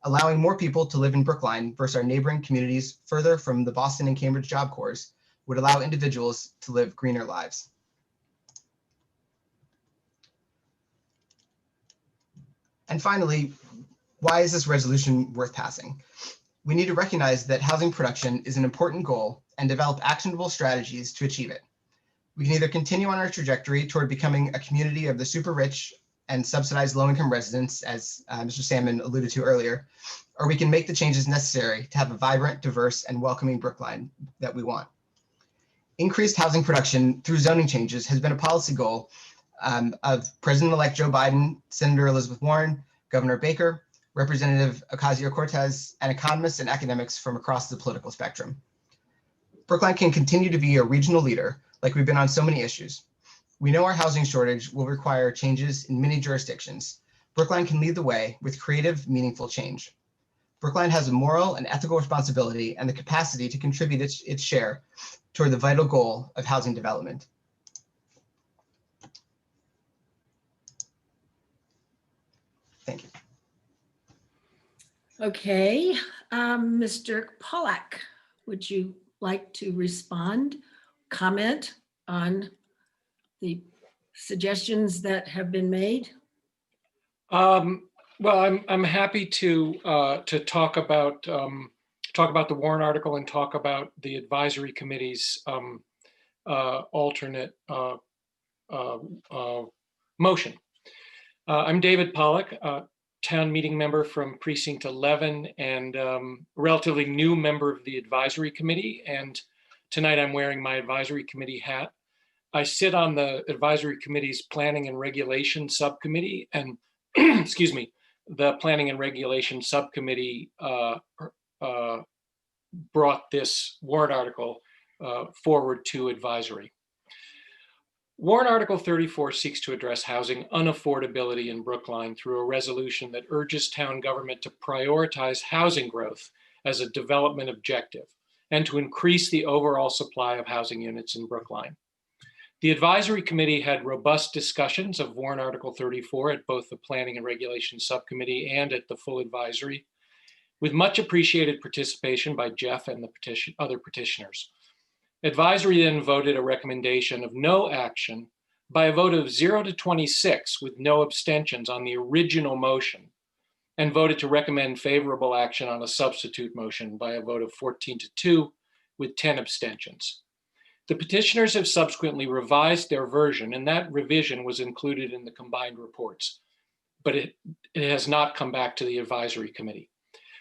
allowing more people to live in Brookline versus our neighboring communities further from the Boston and Cambridge job corps would allow individuals to live greener lives. And finally, why is this resolution worth passing? We need to recognize that housing production is an important goal and develop actionable strategies to achieve it. We can either continue on our trajectory toward becoming a community of the super rich and subsidized low-income residents, as Mr. Salmon alluded to earlier, or we can make the changes necessary to have a vibrant, diverse, and welcoming Brookline that we want. Increased housing production through zoning changes has been a policy goal of President-elect Joe Biden, Senator Elizabeth Warren, Governor Baker, Representative Ocasio-Cortez, and economists and academics from across the political spectrum. Brookline can continue to be a regional leader like we've been on so many issues. We know our housing shortage will require changes in many jurisdictions. Brookline can lead the way with creative, meaningful change. Brookline has a moral and ethical responsibility and the capacity to contribute its share toward the vital goal of housing development. Thank you. Okay, Mr. Pollack, would you like to respond, comment on the suggestions that have been made? Well, I'm happy to talk about the Warren article and talk about the advisory committee's alternate motion. I'm David Pollack, town meeting member from precinct 11 and relatively new member of the advisory committee. And tonight I'm wearing my advisory committee hat. I sit on the advisory committee's planning and regulation subcommittee, and excuse me, the planning and regulation subcommittee brought this warrant article forward to advisory. Warrant Article 34 seeks to address housing unaffordability in Brookline through a resolution that urges town government to prioritize housing growth as a development objective and to increase the overall supply of housing units in Brookline. The advisory committee had robust discussions of Warrant Article 34 at both the Planning and Regulation Subcommittee and at the full advisory, with much appreciated participation by Jeff and the other petitioners. Advisory then voted a recommendation of no action by a vote of 0 to 26 with no abstentions on the original motion, and voted to recommend favorable action on a substitute motion by a vote of 14 to 2 with 10 abstentions. The petitioners have subsequently revised their version, and that revision was included in the combined reports, but it has not come back to the advisory committee.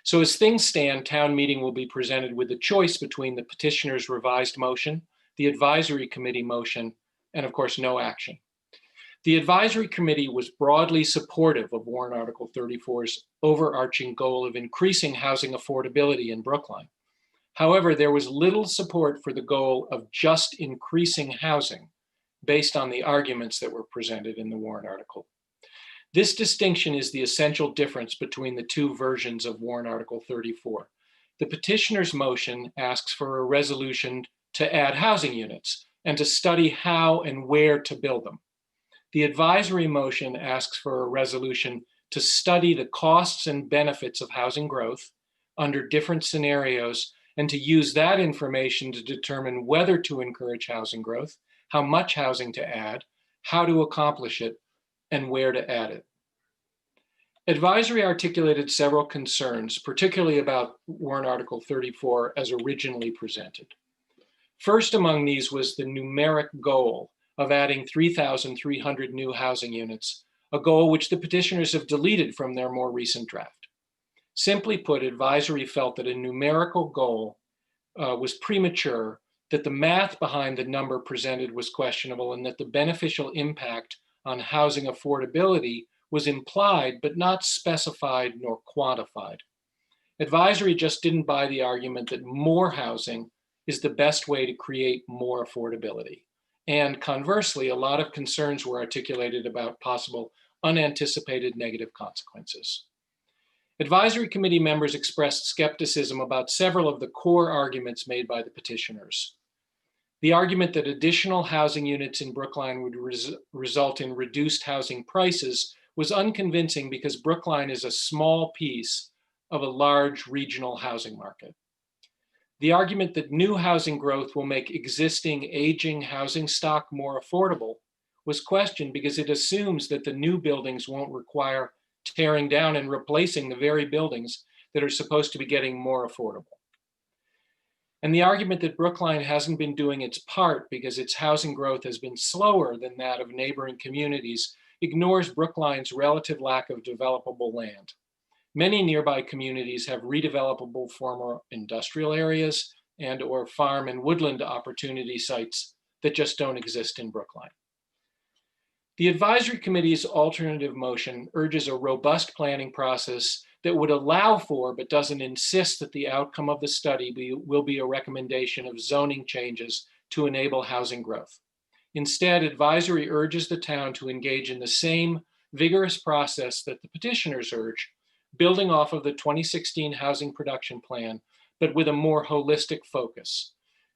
So as things stand, town meeting will be presented with a choice between the petitioner's revised motion, the advisory committee motion, and of course, no action. The advisory committee was broadly supportive of Warrant Article 34's overarching goal of increasing housing affordability in Brookline. However, there was little support for the goal of just increasing housing based on the arguments that were presented in the warrant article. This distinction is the essential difference between the two versions of Warrant Article 34. The petitioner's motion asks for a resolution to add housing units and to study how and where to build them. The advisory motion asks for a resolution to study the costs and benefits of housing growth under different scenarios and to use that information to determine whether to encourage housing growth, how much housing to add, how to accomplish it, and where to add it. Advisory articulated several concerns, particularly about Warrant Article 34 as originally presented. First among these was the numeric goal of adding 3,300 new housing units, a goal which the petitioners have deleted from their more recent draft. Simply put, advisory felt that a numerical goal was premature, that the math behind the number presented was questionable, and that the beneficial impact on housing affordability was implied but not specified nor quantified. Advisory just didn't buy the argument that more housing is the best way to create more affordability. And conversely, a lot of concerns were articulated about possible unanticipated negative consequences. Advisory committee members expressed skepticism about several of the core arguments made by the petitioners. The argument that additional housing units in Brookline would result in reduced housing prices was unconvincing because Brookline is a small piece of a large regional housing market. The argument that new housing growth will make existing aging housing stock more affordable was questioned because it assumes that the new buildings won't require tearing down and replacing the very buildings that are supposed to be getting more affordable. And the argument that Brookline hasn't been doing its part because its housing growth has been slower than that of neighboring communities ignores Brookline's relative lack of developable land. Many nearby communities have redevelopable former industrial areas and/or farm and woodland opportunity sites that just don't exist in Brookline. The advisory committee's alternative motion urges a robust planning process that would allow for, but doesn't insist that the outcome of the study will be a recommendation of zoning changes to enable housing growth. Instead, advisory urges the town to engage in the same vigorous process that the petitioners urge, building off of the 2016 housing production plan, but with a more holistic focus.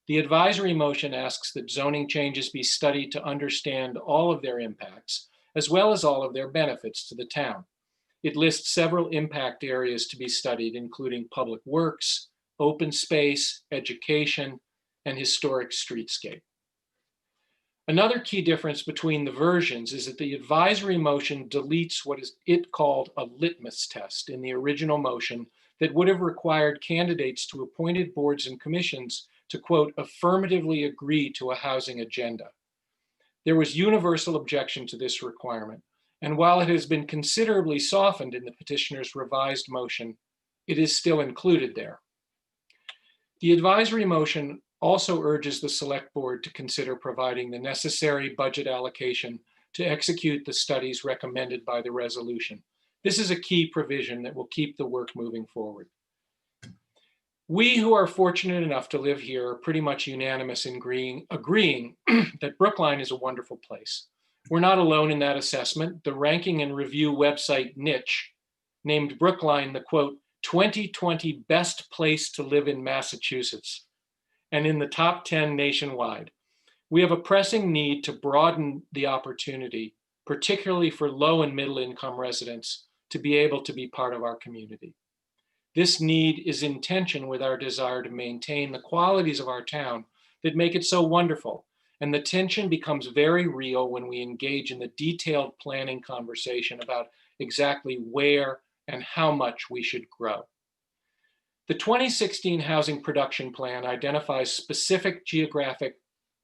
The advisory motion asks that zoning changes be studied to understand all of their impacts, as well as all of their benefits to the town. It lists several impact areas to be studied, including public works, open space, education, and historic streetscape. Another key difference between the versions is that the advisory motion deletes what it called a litmus test in the original motion that would have required candidates to appointed boards and commissions to, quote, affirmatively agree to a housing agenda. There was universal objection to this requirement, and while it has been considerably softened in the petitioner's revised motion, it is still included there. The advisory motion also urges the select board to consider providing the necessary budget allocation to execute the studies recommended by the resolution. This is a key provision that will keep the work moving forward. We who are fortunate enough to live here are pretty much unanimous in agreeing that Brookline is a wonderful place. We're not alone in that assessment. The ranking and review website Niche named Brookline the, quote, 2020 best place to live in Massachusetts, and in the top 10 nationwide. We have a pressing need to broaden the opportunity, particularly for low and middle income residents, to be able to be part of our community. This need is in tension with our desire to maintain the qualities of our town that make it so wonderful. And the tension becomes very real when we engage in the detailed planning conversation about exactly where and how much we should grow. The 2016 housing production plan identifies specific geographic,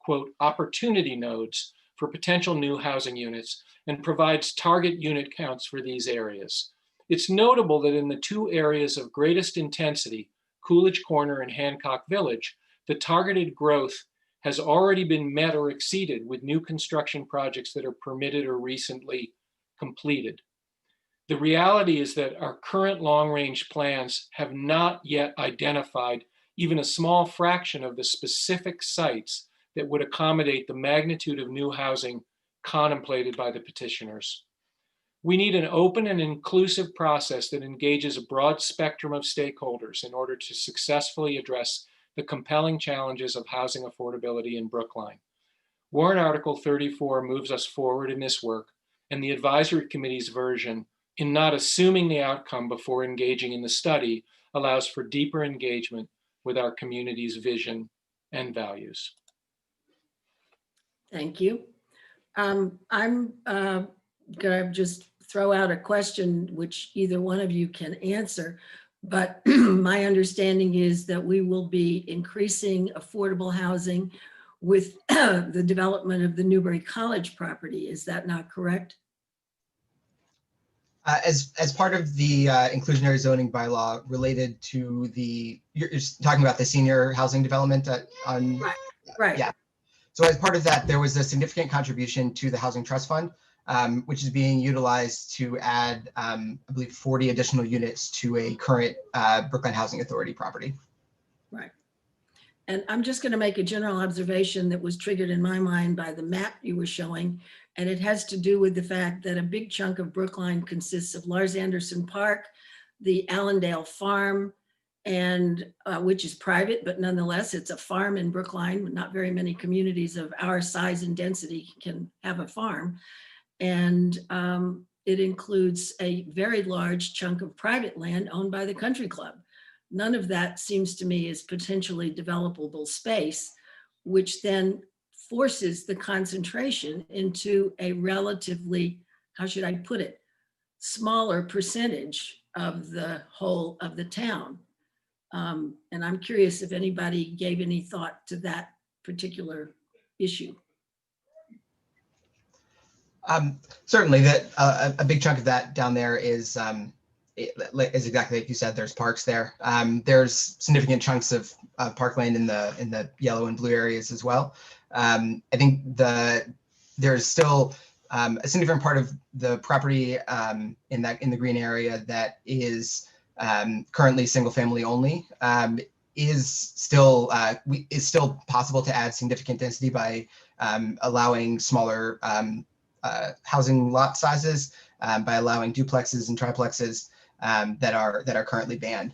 quote, opportunity nodes for potential new housing units and provides target unit counts for these areas. It's notable that in the two areas of greatest intensity, Coolidge Corner and Hancock Village, the targeted growth has already been met or exceeded with new construction projects that are permitted or recently completed. The reality is that our current long-range plans have not yet identified even a small fraction of the specific sites that would accommodate the magnitude of new housing contemplated by the petitioners. We need an open and inclusive process that engages a broad spectrum of stakeholders in order to successfully address the compelling challenges of housing affordability in Brookline. Warrant Article 34 moves us forward in this work, and the advisory committee's version, in not assuming the outcome before engaging in the study, allows for deeper engagement with our community's vision and values. Thank you. I'm gonna just throw out a question which either one of you can answer, but my understanding is that we will be increasing affordable housing with the development of the Newbury College property. Is that not correct? As part of the inclusionary zoning bylaw related to you're talking about the senior housing development on. Right. Yeah. So as part of that, there was a significant contribution to the Housing Trust Fund, which is being utilized to add, I believe, 40 additional units to a current Brookline Housing Authority property. Right. And I'm just going to make a general observation that was triggered in my mind by the map you were showing. And it has to do with the fact that a big chunk of Brookline consists of Lars Anderson Park, the Allendale Farm, and which is private, but nonetheless, it's a farm in Brookline. Not very many communities of our size and density can have a farm. And it includes a very large chunk of private land owned by the country club. None of that seems to me is potentially developable space, which then forces the concentration into a relatively, how should I put it, smaller percentage of the whole of the town. And I'm curious if anybody gave any thought to that particular issue. Certainly, that a big chunk of that down there is is exactly like you said. There's parks there. There's significant chunks of parkland in the yellow and blue areas as well. I think there's still a significant part of the property in the green area that is currently single family only. Is still possible to add significant density by allowing smaller housing lot sizes, by allowing duplexes and triplexes that are currently banned.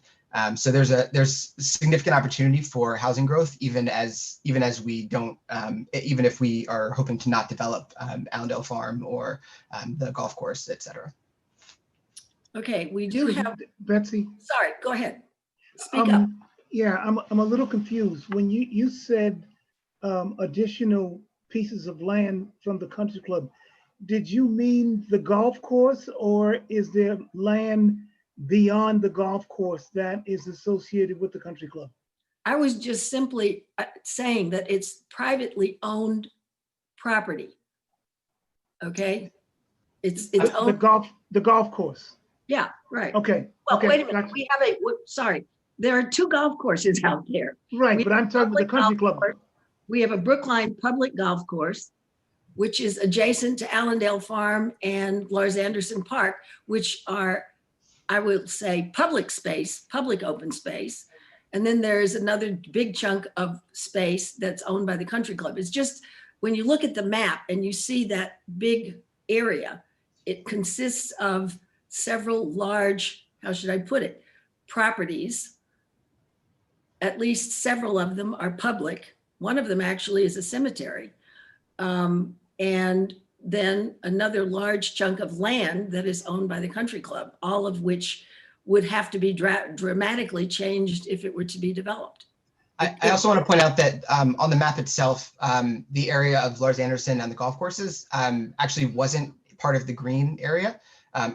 So there's significant opportunity for housing growth, even if we are hoping to not develop Allendale Farm or the golf course, et cetera. Okay, we do have, Betsy. sorry, go ahead. Speak up. Yeah, I'm a little confused. When you said additional pieces of land from the country club, did you mean the golf course, or is there land beyond the golf course that is associated with the country club? I was just simply saying that it's privately owned property. Okay? It's owned. The golf course. Yeah, right. Okay. Well, okay, wait a minute. gotcha. We have sorry, there are 2 golf courses out there. Right, We but have I'm talking about the public country golf club. course. We have a Brookline public golf course, which is adjacent to Allendale Farm and Lars Anderson Park, which are, I will say, public space, public open space. And then there's another big chunk of space that's owned by the country club. It's just, when you look at the map and you see that big area, it consists of several large, how should I put it, properties. At least several of them are public. One of them actually is a cemetery. And then another large chunk of land that is owned by the country club, all of which would have to be dramatically changed if it were to be developed. I also want to point out that on the map itself, the area of Lars Anderson and the golf courses actually wasn't part of the green area.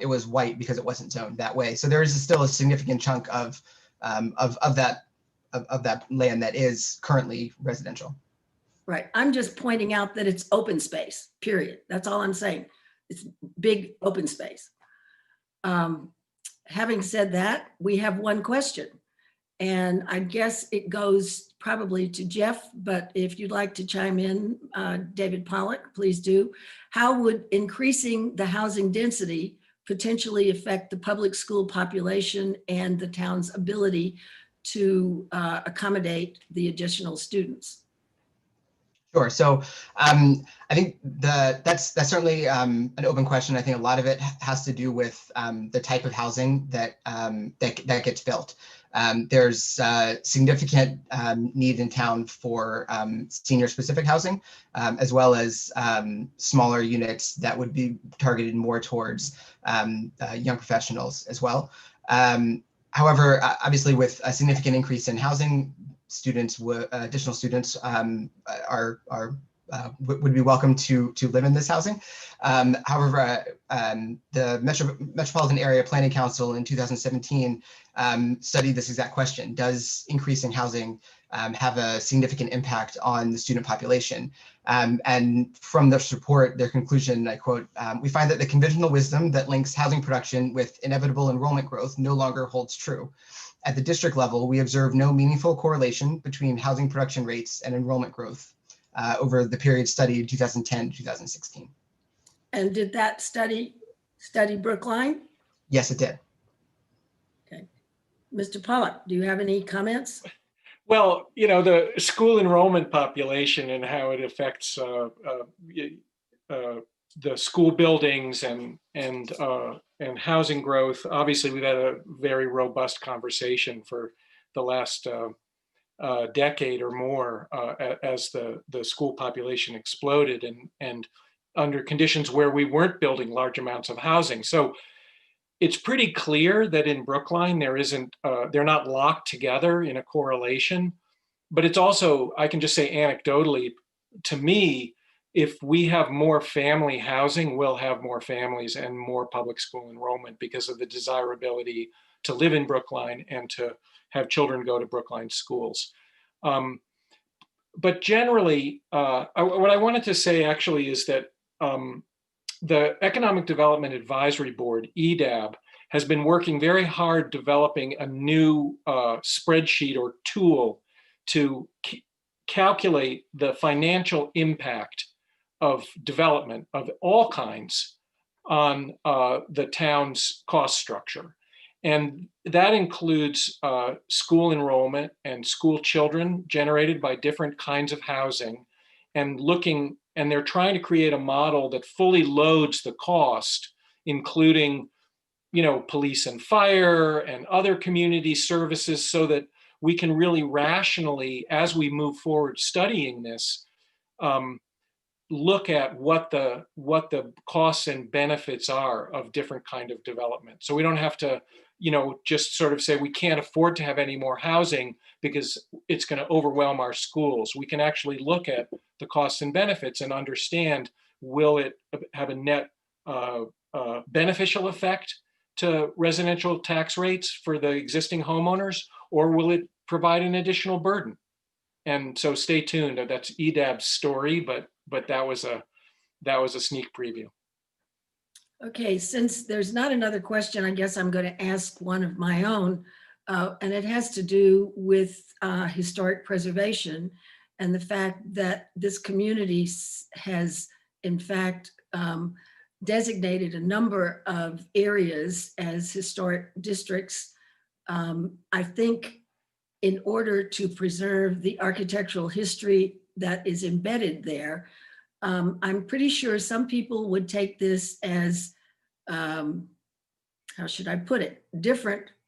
It was white because it wasn't zoned that way. So there is still a significant chunk of that land that is currently residential. Right. I'm just pointing out that it's open space, period. That's all I'm saying. It's big open space. Having said that, we have one question. And I guess it goes probably to Jeff, but if you'd like to chime in, David Pollock, please do. How would increasing the housing density potentially affect the public school population and the town's ability to accommodate the additional students? Sure. So I think that's certainly an open question. I think a lot of it has to do with the type of housing that gets built. There's significant need in town for senior-specific housing, as well as smaller units that would be targeted more towards young professionals as well. However, obviously, with a significant increase in housing, additional students would be welcome to live in this housing. However, the Metropolitan Area Planning Council in 2017 studied this exact question: does increasing housing have a significant impact on the student population? And from this report, their conclusion, I quote, "We find that the conventional wisdom that links housing production with inevitable enrollment growth no longer holds true. At the district level, we observe no meaningful correlation between housing production rates and enrollment growth over the period studied 2010 to 2016. And did that study Brookline? Yes, it did. Okay. Mr. Pollock, do you have any comments? Well, the school enrollment population and how it affects the school buildings and housing growth. Obviously, we've had a very robust conversation for the last decade or more as the school population exploded and under conditions where we weren't building large amounts of housing. So it's pretty clear that in Brookline they're not locked together in a correlation, but it's also, I can just say anecdotally, to me, if we have more family housing, we'll have more families and more public school enrollment because of the desirability to live in Brookline and to have children go to Brookline schools. But generally, what I wanted to say actually is that the Economic Development Advisory Board, EDAB, has been working very hard developing a new spreadsheet or tool to calculate the financial impact of development of all kinds on the town's cost structure. And that includes school enrollment and school children generated by different kinds of housing, and they're trying to create a model that fully loads the cost, including, police and fire and other community services, so that we can really rationally, as we move forward studying this, look at what the costs and benefits are of different kind of development. So we don't have to, just sort of say we can't afford to have any more housing because it's going to overwhelm our schools. We can actually look at the costs and benefits and understand, will it have a net beneficial effect to residential tax rates for the existing homeowners, or will it provide an additional burden? And so stay tuned. That's EDAB's story, but that was a sneak preview. Okay, since there's not another question, I guess I'm going to ask one of my own, and it has to do with historic preservation and the fact that this community has, in fact, designated a number of areas as historic districts. I think in order to preserve the architectural history that is embedded there, I'm pretty sure some people would take this as, how should I put it,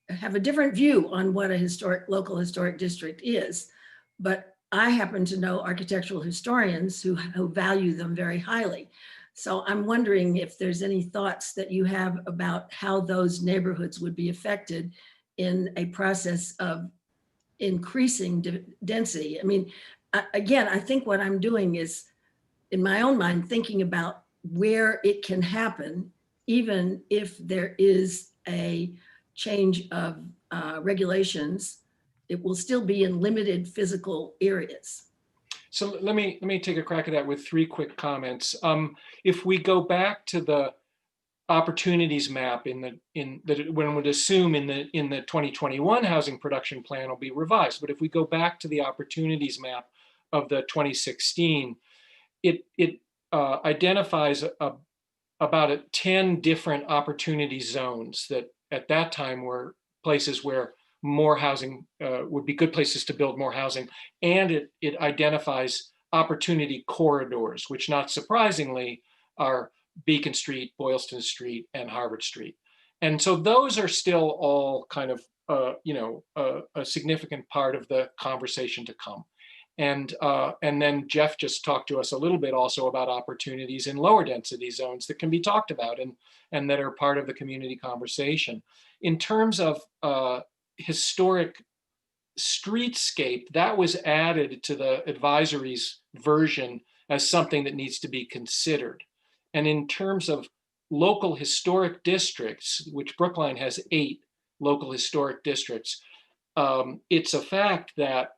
have a different view on what a local historic district is. But I happen to know architectural historians who value them very highly. So I'm wondering if there's any thoughts that you have about how those neighborhoods would be affected in a process of increasing density. I mean, again, I think what I'm doing is, in my own mind, thinking about where it can happen, even if there is a change of regulations, it will still be in limited physical areas. So let me take a crack at that with 3 quick comments. If we go back to the opportunities map when would assume in the 2021 housing production plan will be revised, but if we go back to the opportunities map of the 2016, it identifies about 10 different opportunity zones that at that time were places where more housing would be good places to build more housing. And it identifies opportunity corridors, which not surprisingly are Beacon Street, Boylston Street, and Harvard Street. And so those are still all kind of, a significant part of the conversation to come. And then Jeff just talked to us a little bit also about opportunities in lower density zones that can be talked about and that are part of the community conversation. In terms of historic streetscape, that was added to the advisory's version as something that needs to be considered. And in terms of local historic districts, which Brookline has 8 local historic districts, it's a fact that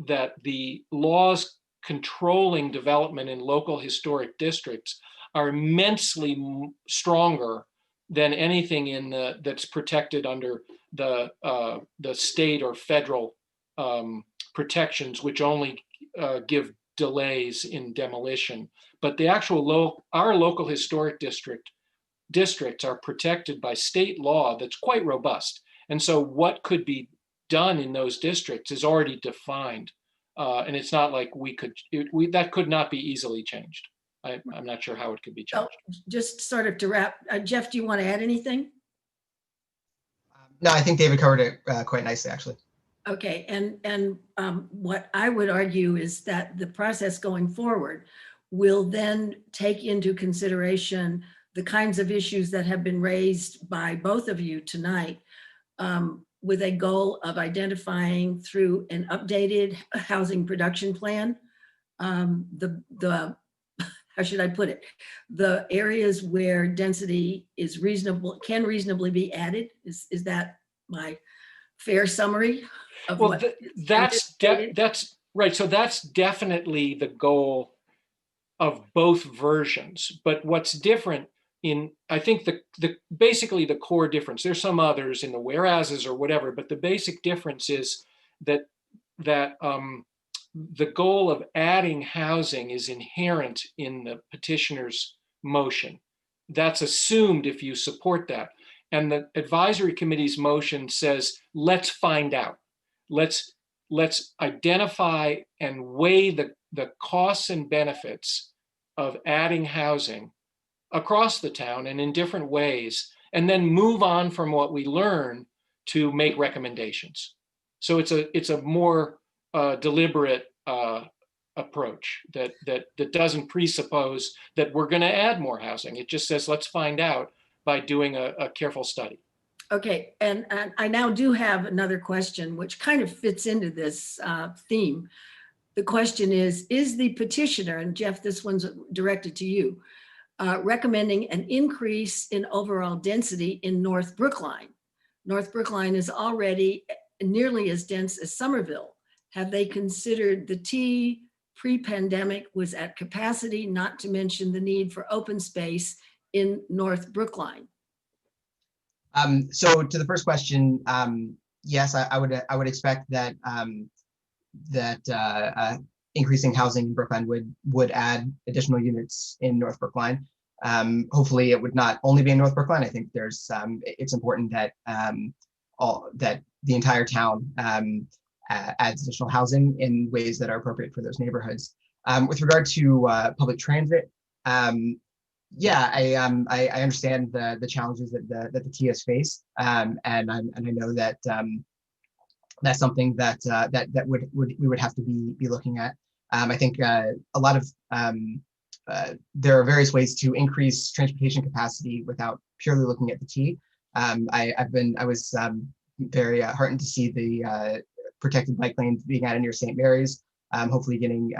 that the laws controlling development in local historic districts are immensely stronger than anything that's protected under the state or federal protections, which only give delays in demolition. But the actual our local historic districts are protected by state law that's quite robust. And so what could be done in those districts is already defined. And it's not like that could not be easily changed. I'm not sure how it could be changed. Just sort of to wrap, Jeff, do you want to add anything? No, I think David covered it quite nicely, actually. Okay, and what I would argue is that the process going forward will then take into consideration the kinds of issues that have been raised by both of you tonight, with a goal of identifying through an updated housing production plan the how should I put it? The areas where density is reasonable, can reasonably be added. Is that my fair summary of Well, what? that's right. So that's definitely the goal of both versions. But what's different in, I think the basically the core difference, there's some others in the whereases or whatever, but the basic difference is that the goal of adding housing is inherent in the petitioner's motion. That's assumed if you support that. And the advisory committee's motion says, let's find out. Let's identify and weigh the costs and benefits of adding housing across the town and in different ways, and then move on from what we learn to make recommendations. So it's a more deliberate approach that doesn't presuppose that we're going to add more housing. It just says, let's find out by doing a careful study. Okay, and I now do have another question, which kind of fits into this theme. The question is the petitioner, and Jeff, this one's directed to you, recommending an increase in overall density in North Brookline? North Brookline is already nearly as dense as Somerville. Have they considered the T pre-pandemic was at capacity, not to mention the need for open space in North Brookline? So to the first question, yes, I would expect that increasing housing in Brookline would add additional units in North Brookline. Hopefully, it would not only be in North Brookline. I think there's it's important that that the entire town adds additional housing in ways that are appropriate for those neighborhoods. With regard to public transit, yeah, I understand the challenges that the TS face, and I know that that's something that we would have to be looking at. I think a lot of there are various ways to increase transportation capacity without purely looking at the T. I was very heartened to see the protected bike lanes being added near St. Mary's. Hopefully getting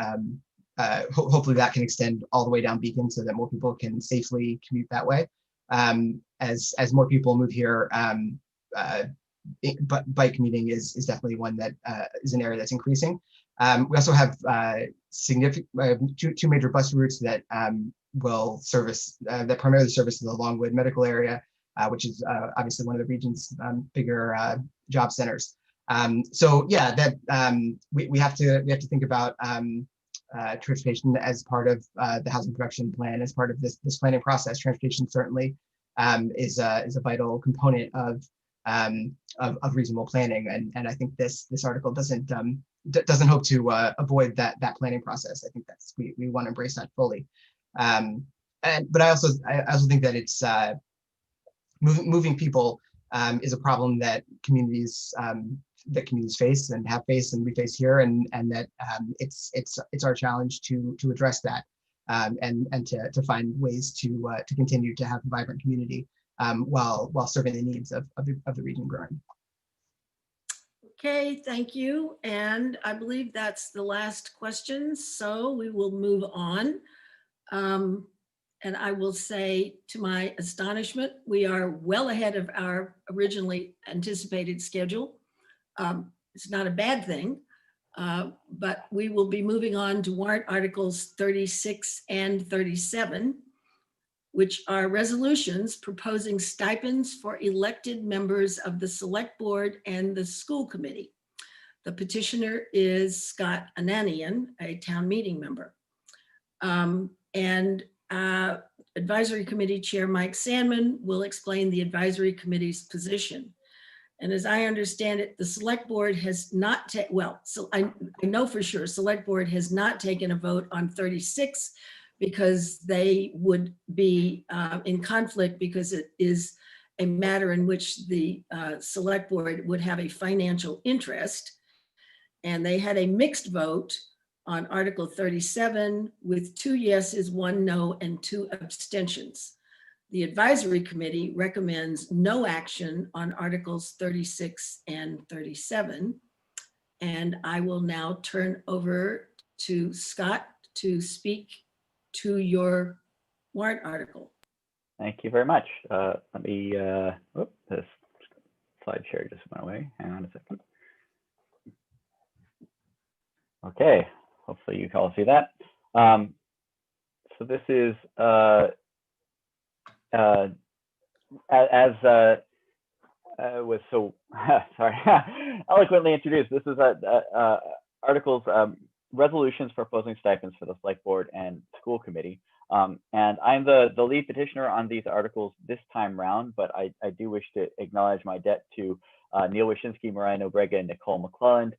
hopefully that can extend all the way down Beacon so that more people can safely commute that way. As more people move here, but bike commuting is definitely one that is an area that's increasing. We also have significant two major bus routes that will service that primarily service the Longwood medical area, which is obviously one of the region's bigger job centers. So yeah, that we have to think about transportation as part of the housing production plan, as part of this planning process. Transportation certainly is a vital component of reasonable planning, and I think this article doesn't hope to avoid that planning process. I think that's we want to embrace that fully. But I also think that it's moving people is a problem that communities face and have faced and we face here, and that it's our challenge to address that and to find ways to continue to have a vibrant community while serving the needs of the region growing. Okay, thank you. And I believe that's the last question. So we will move on. And I will say, to my astonishment, we are well ahead of our originally anticipated schedule. It's not a bad thing, but we will be moving on to warrant articles 36 and 37, which are resolutions proposing stipends for elected members of the select board and the school committee. The petitioner is Scott Ananian, a town meeting member. Advisory Committee Chair Mike Sandman will explain the advisory committee's position. And as I understand it, the select board has not so I know for sure select board has not taken a vote on 36 because they would be in conflict, because it is a matter in which the select board would have a financial interest. And they had a mixed vote on Article 37 with 2 yeses, 1 no, and 2 abstentions. The advisory committee recommends no action on Articles 36 and 37. And I will now turn over to Scott to speak to your warrant article. Thank you very much. Let me, this slide share just went away. Hang on a second. Okay, hopefully you can all see that. So this is, was so, sorry, eloquently introduced. This is articles, resolutions proposing stipends for the select board and school committee. And I'm the lead petitioner on these articles this time round, but I do wish to acknowledge my debt to Neil Wyszynski, Mariah Nobrega, and Nicole McClelland,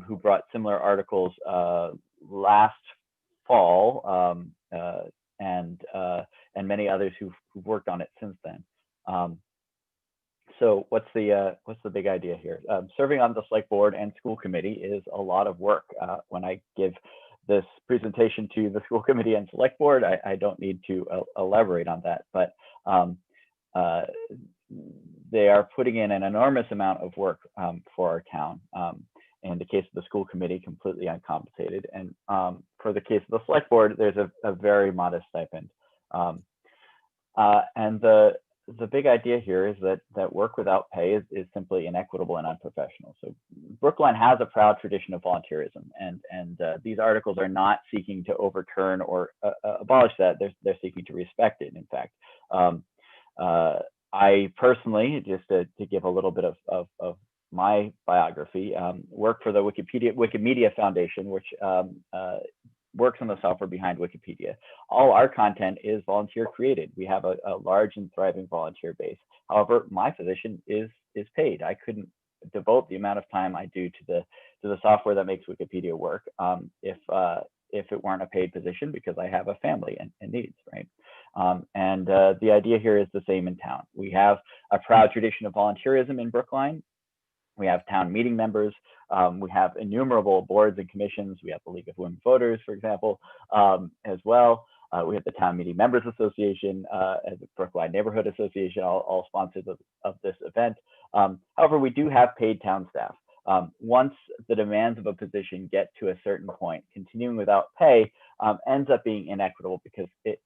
who brought similar articles last fall, and many others who've worked on it since then. So what's the big idea here? Serving on the select board and school committee is a lot of work. When I give this presentation to the school committee and select board, I don't need to elaborate on that, but they are putting in an enormous amount of work for our town. In the case of the school committee, completely uncompensated. And for the case of the select board, there's a very modest stipend. And the big idea here is that work without pay is simply inequitable and unprofessional. So Brookline has a proud tradition of volunteerism, and these articles are not seeking to overturn or abolish that. They're seeking to respect it. In fact, I personally, just to give a little bit of my biography, work for the Wikimedia Foundation, which works on the software behind Wikipedia. All our content is volunteer created. We have a large and thriving volunteer base. However, my position is paid. I couldn't devote the amount of time I do to the software that makes Wikipedia work if it weren't a paid position, because I have a family and needs, right? And the idea here is the same in town. We have a proud tradition of volunteerism in Brookline. We have town meeting members. We have innumerable boards and commissions. We have the League of Women Voters, for example, as well. We have the Town Meeting Members Association, and the Brookline Neighborhood Association, all sponsors of this event. However, we do have paid town staff. Once the demands of a position get to a certain point, continuing without pay ends up being inequitable, because it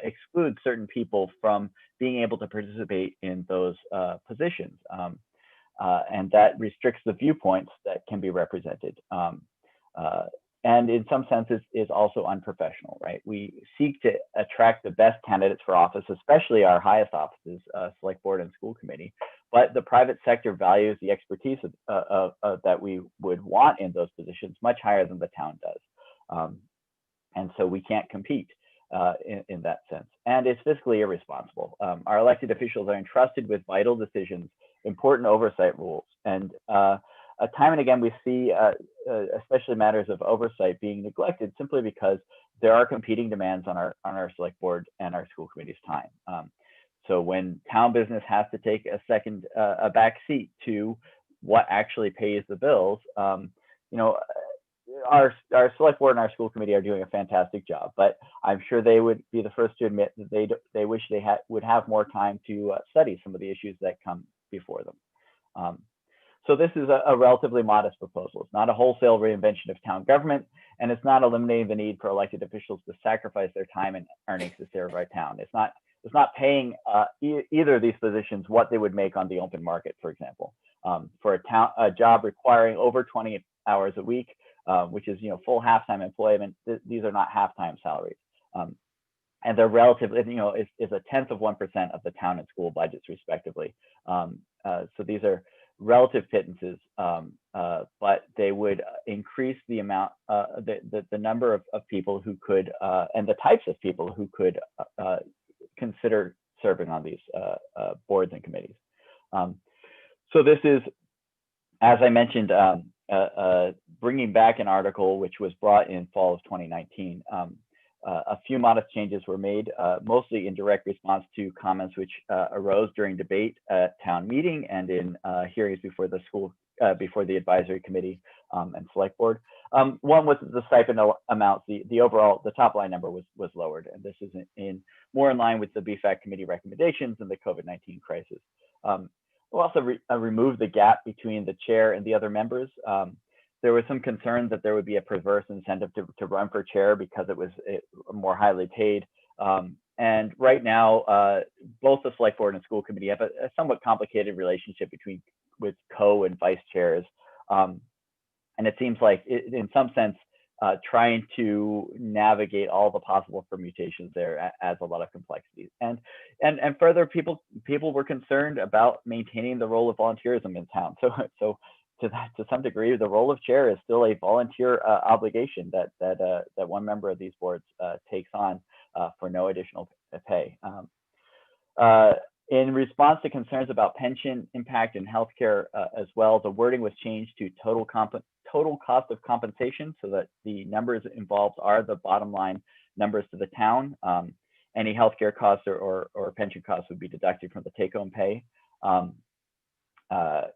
excludes certain people from being able to participate in those positions. And that restricts the viewpoints that can be represented. And in some senses is also unprofessional, right? We seek to attract the best candidates for office, especially our highest offices, select board and school committee. But the private sector values the expertise that we would want in those positions much higher than the town does. And so we can't compete in that sense. And it's fiscally irresponsible. Our elected officials are entrusted with vital decisions, important oversight rules, and time and again we see especially matters of oversight being neglected simply because there are competing demands on our select board and our school committee's time. So when town business has to take a back seat to what actually pays the bills, you know, our select board and our school committee are doing a fantastic job, but I'm sure they would be the first to admit that they wish they would have more time to study some of the issues that come before them. So this is a relatively modest proposal. It's not a wholesale reinvention of town government, and it's not eliminating the need for elected officials to sacrifice their time and earnings to serve our town. It's not paying either of these positions what they would make on the open market, for example. For a job requiring over 20 hours a week, which is full half-time employment, these are not half-time salaries. And they're relatively, is 1/10% of the town and school budgets, respectively. So these are relative pittances, but they would increase the amount, the number of people who could, and the types of people who could consider serving on these boards and committees. So this is, as I mentioned, bringing back an article which was brought in fall of 2019. A few modest changes were made, mostly in direct response to comments which arose during debate at town meeting and in hearings before the advisory committee and select board. One was the stipend amount. The top line number was lowered, and this is more in line with the BFAC committee recommendations and the COVID-19 crisis. We'll also remove the gap between the chair and the other members. there was some concern that there would be a perverse incentive to run for chair because it was more highly paid. And right now, both the select board and school committee have a somewhat complicated relationship with co and vice chairs. And it seems like, in some sense, trying to navigate all the possible permutations there adds a lot of complexity. And further, people were concerned about maintaining the role of volunteerism in town. So to some degree, the role of chair is still a volunteer obligation that one member of these boards takes on for no additional pay. In response to concerns about pension impact and healthcare as well, the wording was changed to total cost of compensation, so that the numbers involved are the bottom line numbers to the town. Any healthcare costs or pension costs would be deducted from the take-home pay.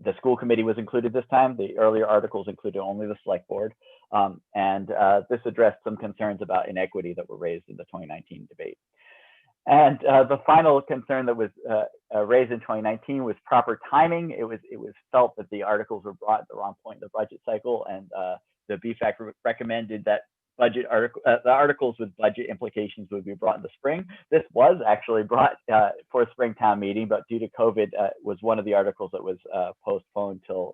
The school committee was included this time. The earlier articles included only the select board. And this addressed some concerns about inequity that were raised in the 2019 debate. And the final concern that was raised in 2019 was proper timing. It was felt that the articles were brought at the wrong point in the budget cycle, and the BFAC recommended that the articles with budget implications would be brought in the spring. This was actually brought for a spring town meeting, but due to COVID, was one of the articles that was postponed till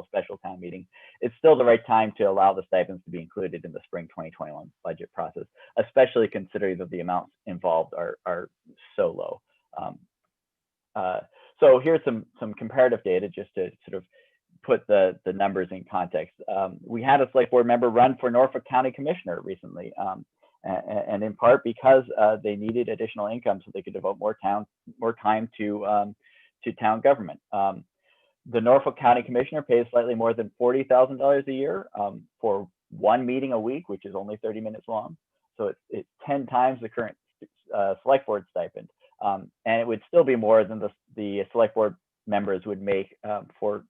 special town meeting. It's still the right time to allow the stipends to be included in the spring 2021 budget process, especially considering that the amounts involved are so low. So here's some comparative data just to sort of put the numbers in context. We had a select board member run for Norfolk County Commissioner recently, and in part because they needed additional income so they could devote more time to town government. The Norfolk County Commissioner pays slightly more than $40,000 a year for one meeting a week, which is only 30 minutes long. So it's 10 times the current select board stipend, and it would still be more than the select board members would make for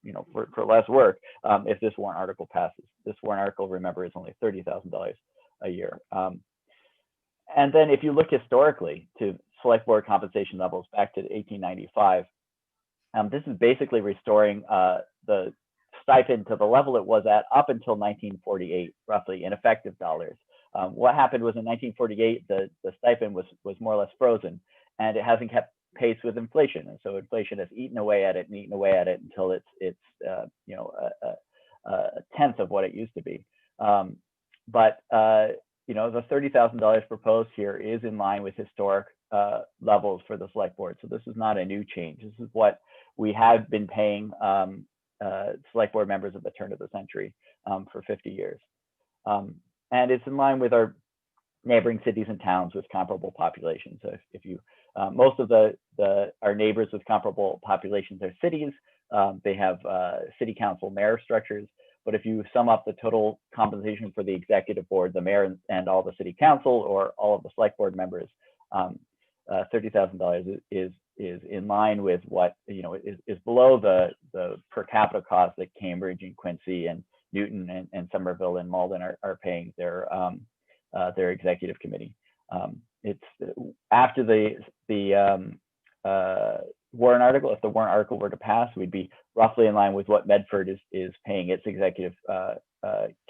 less work if this warrant article passes. This warrant article, remember, is only $30,000 a year. And then if you look historically to select board compensation levels back to 1895, this is basically restoring the stipend to the level it was at up until 1948, roughly, in effective dollars. What happened was in 1948, the stipend was more or less frozen, and it hasn't kept pace with inflation, and so inflation has eaten away at it until it's a tenth of what it used to be. But the $30,000 proposed here is in line with historic levels for the select board. So this is not a new change. This is what we have been paying select board members at the turn of the century for 50 years. And it's in line with our neighboring cities and towns with comparable populations. So if you, most of our neighbors with comparable populations are cities. They have city council mayor structures. But if you sum up the total compensation for the executive board, the mayor and all the city council, or all of the select board members, $30,000 is in line with what is below the per capita cost that Cambridge and Quincy and Newton and Somerville and Malden are paying their executive committee. It's after the warrant article. If the warrant article were to pass, we'd be roughly in line with what Medford is paying its executive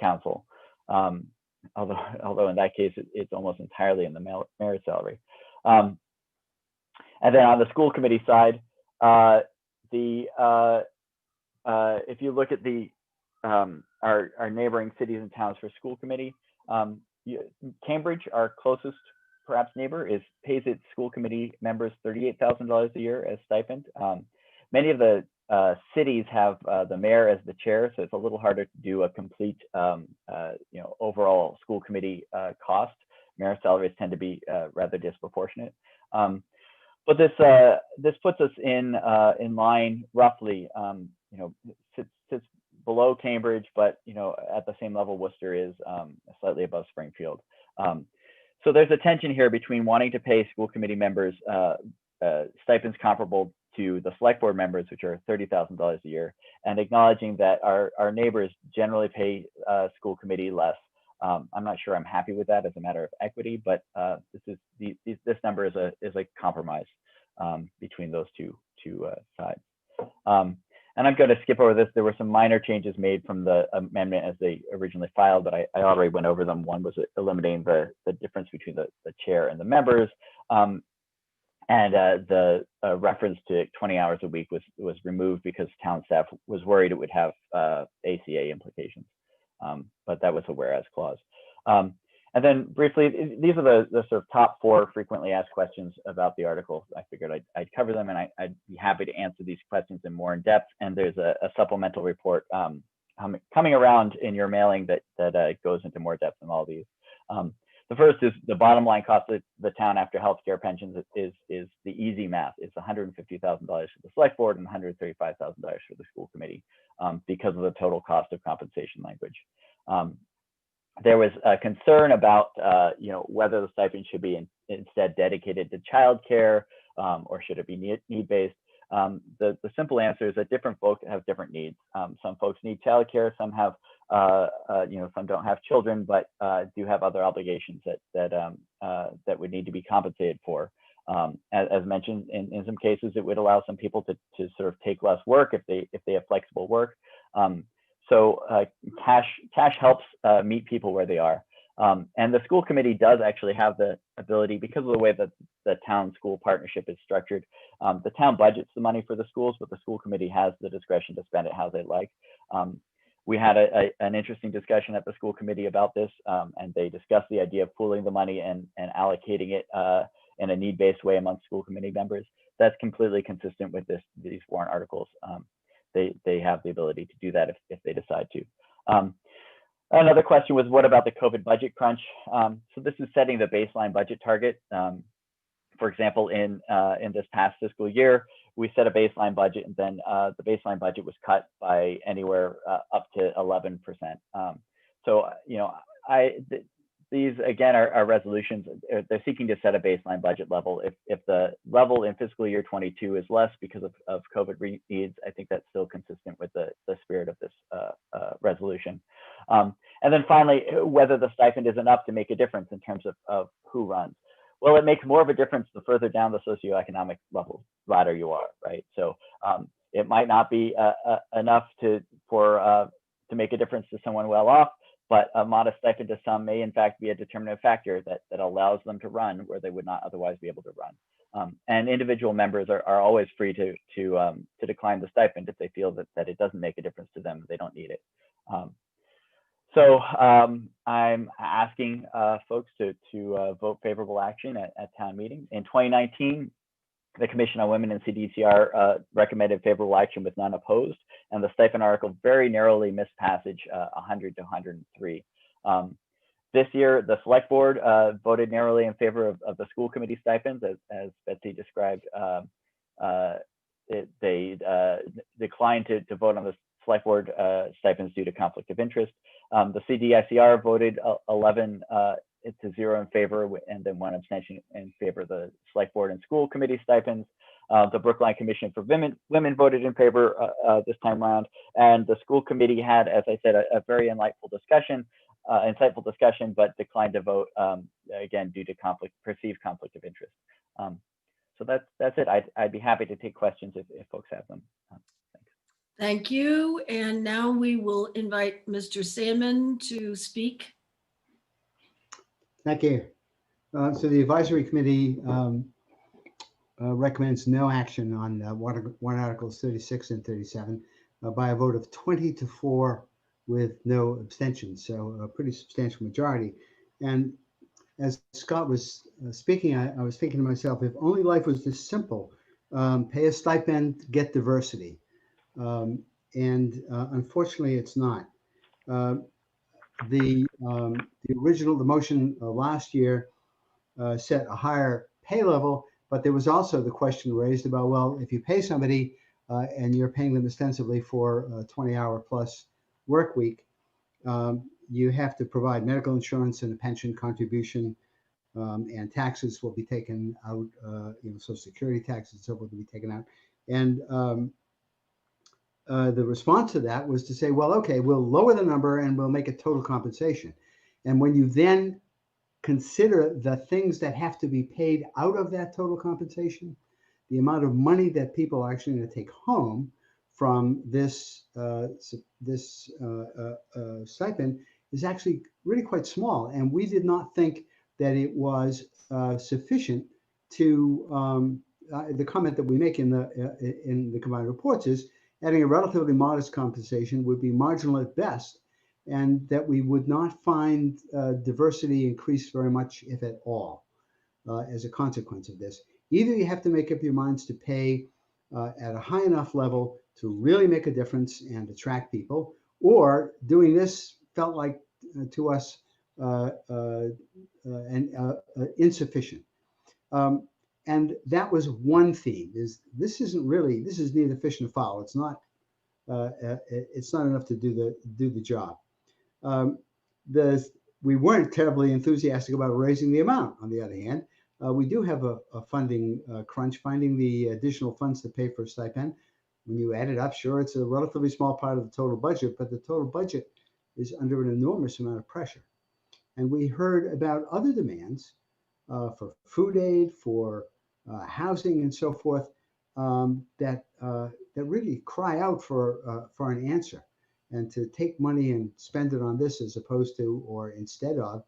council. Although in that case, it's almost entirely in the mayor's salary. And then on the school committee side, if you look at our neighboring cities and towns for school committee, Cambridge, our closest perhaps neighbor, pays its school committee members $38,000 a year as stipend. Many of the cities have the mayor as the chair, so it's a little harder to do a complete overall school committee cost. Mayor salaries tend to be rather disproportionate. But this puts us in line roughly, sits below Cambridge, but at the same level Worcester is, slightly above Springfield. So there's a tension here between wanting to pay school committee members stipends comparable to the select board members, which are $30,000 a year, and acknowledging that our neighbors generally pay school committee less. I'm not sure I'm happy with that as a matter of equity, but this number is a compromise between those two sides. And I'm going to skip over this. There were some minor changes made from the amendment as they originally filed, but I already went over them. One was eliminating the difference between the chair and the members. And the reference to 20 hours a week was removed because town staff was worried it would have ACA implications. But that was a whereas clause. And then briefly, these are the sort of top 4 frequently asked questions about the article. I figured I'd cover them, and I'd be happy to answer these questions in more in depth. And there's a supplemental report coming around in your mailing that goes into more depth on all these. The first is the bottom line cost of the town after healthcare pensions is the easy math. It's $150,000 for the select board and $135,000 for the school committee because of the total cost of compensation language. There was a concern about whether the stipend should be instead dedicated to childcare or should it be need-based. The simple answer is that different folks have different needs. Some folks need childcare, some have some don't have children, but do have other obligations that would need to be compensated for. As mentioned, in some cases, it would allow some people to sort of take less work if they have flexible work. So cash helps meet people where they are. And the school committee does actually have the ability, because of the way that the town school partnership is structured. The town budgets the money for the schools, but the school committee has the discretion to spend it how they like. We had an interesting discussion at the school committee about this, and they discussed the idea of pooling the money and allocating it in a need-based way among school committee members. That's completely consistent with these warrant articles. They have the ability to do that if they decide to. Another question was, what about the COVID budget crunch? So this is setting the baseline budget target. For example, in this past fiscal year, we set a baseline budget, and then the baseline budget was cut by anywhere up to 11%. So these again are resolutions. They're seeking to set a baseline budget level. If the level in fiscal year 22 is less because of COVID needs, I think that's still consistent with the spirit of this resolution. And then finally, whether the stipend is enough to make a difference in terms of who runs. Well, it makes more of a difference the further down the socioeconomic level ladder you are, right? So it might not be enough to make a difference to someone well off, but a modest stipend to some may in fact be a determinative factor that allows them to run where they would not otherwise be able to run. And individual members are always free to decline the stipend if they feel that it doesn't make a difference to them, they don't need it. So I'm asking folks to vote favorable action at town meeting. In 2019, the Commission on Women and CDCR recommended favorable action with none opposed, and the stipend article very narrowly missed passage, 100 to 103. This year, the select board voted narrowly in favor of the school committee stipends, as Betsy described. They declined to vote on the select board stipends due to conflict of interest. The CDICR voted 11 to 0 in favor, and then 1 abstention in favor of the select board and school committee stipends. The Brookline Commission for Women voted in favor this time around, and the school committee had, as I said, a very insightful discussion, but declined to vote again due to perceived conflict of interest. So that's it. I'd be happy to take questions if folks have them. Thank you. And now we will invite Mr. Sandman to speak. Thank you. So the advisory committee recommends no action on warrant articles 36 and 37 by a vote of 20 to 4 with no abstentions. So a pretty substantial majority. And as Scott was speaking, I was thinking to myself, if only life was this simple, pay a stipend, get diversity. And unfortunately, it's not. The motion last year set a higher pay level, but there was also the question raised about, well, if you pay somebody and you're paying them ostensibly for a 20-hour plus work week, you have to provide medical insurance and a pension contribution, and taxes will be taken out, Social Security taxes and so forth will be taken out. And the response to that was to say, well, okay, we'll lower the number and we'll make it total compensation. And when you then consider the things that have to be paid out of that total compensation, the amount of money that people are actually going to take home from this stipend is actually really quite small, and we did not think that it was sufficient to. The comment that we make in the combined reports is adding a relatively modest compensation would be marginal at best, and that we would not find diversity increase very much, if at all, as a consequence of this. Either you have to make up your minds to pay at a high enough level to really make a difference and attract people, or doing this felt like to us insufficient. And that was one theme. This is neither fish nor fowl. It's not enough to do the job. We weren't terribly enthusiastic about raising the amount. On the other hand, we do have a funding crunch, finding the additional funds to pay for a stipend. When you add it up, sure, it's a relatively small part of the total budget, but the total budget is under an enormous amount of pressure. And we heard about other demands for food aid, for housing, and so forth, that really cry out for an answer. And to take money and spend it on this as opposed to, or instead of,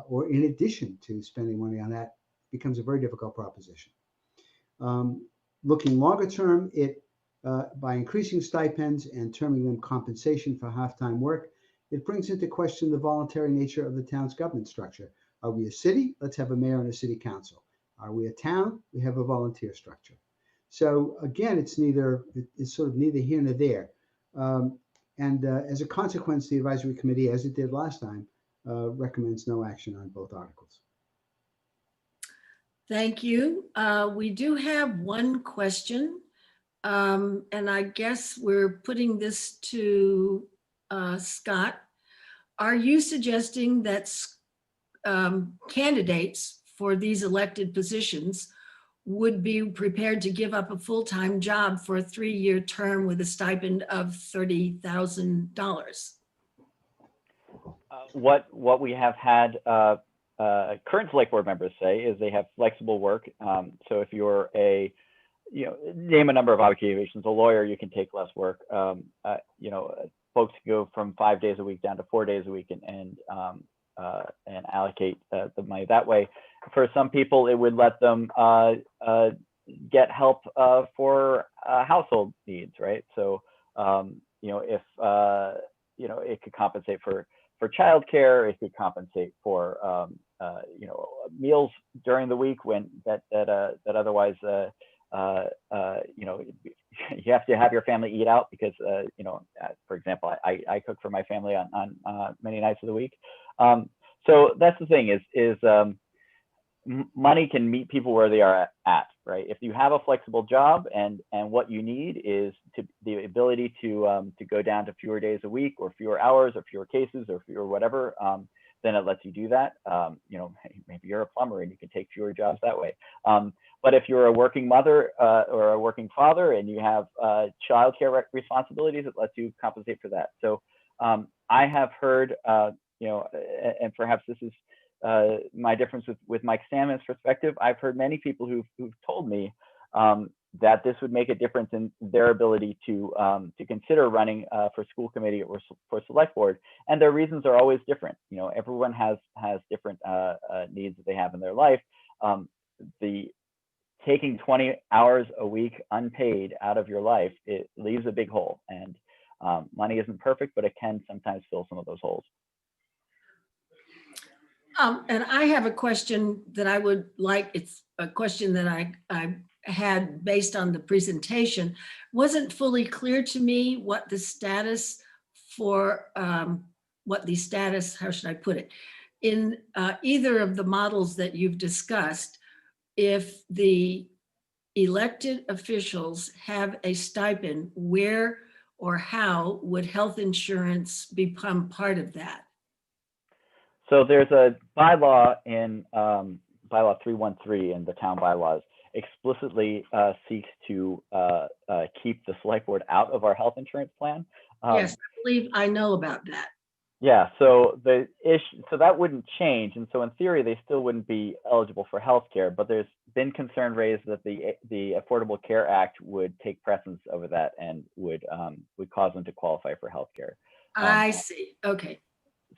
or in addition to spending money on that becomes a very difficult proposition. Looking longer term, by increasing stipends and terming them compensation for half-time work, it brings into question the voluntary nature of the town's government structure. Are we a city? Let's have a mayor and a city council. Are we a town? We have a volunteer structure. So again, it's sort of neither here nor there. And as a consequence, the advisory committee, as it did last time, recommends no action on both articles. Thank you. We do have one question, and I guess we're putting this to Scott. Are you suggesting that candidates for these elected positions would be prepared to give up a full-time job for a 3-year term with a stipend of $30,000? What we have had current select board members say is they have flexible work. So if you're name a number of occupations, a lawyer, you can take less work. Folks go from 5 days a week down to 4 days a week and allocate the money that way. For some people, it would let them get help for household needs, right? So, if it could compensate for childcare, it could compensate for meals during the week when that otherwise you have to have your family eat out because for example, I cook for my family on many nights of the week. So that's the thing is money can meet people where they are at, right? If you have a flexible job and what you need is the ability to go down to fewer days a week or fewer hours or fewer cases or fewer whatever, then it lets you do that. Maybe you're a plumber and you can take fewer jobs that way. But if you're a working mother or a working father and you have childcare responsibilities, it lets you compensate for that. So I have heard, and perhaps this is my difference with Mike Salmon's perspective. I've heard many people who've told me that this would make a difference in their ability to consider running for school committee or for select board, and their reasons are always different. Everyone has different needs that they have in their life. The taking 20 hours a week unpaid out of your life, it leaves a big hole, and money isn't perfect, but it can sometimes fill some of those holes. And I have a question that I would like. It's a question that I had based on the presentation. Wasn't fully clear to me what the status for, how should I put it? In either of the models that you've discussed, if the elected officials have a stipend, where or how would health insurance become part of that? So there's a bylaw in bylaw 313 in the town bylaws explicitly seeks to keep the select board out of our health insurance plan. Yes, I believe I know about that. Yeah, so the issue, so that wouldn't change, and so in theory they still wouldn't be eligible for health care, but there's been concern raised that the Affordable Care Act would take precedence over that and would cause them to qualify for health care. I see. Okay.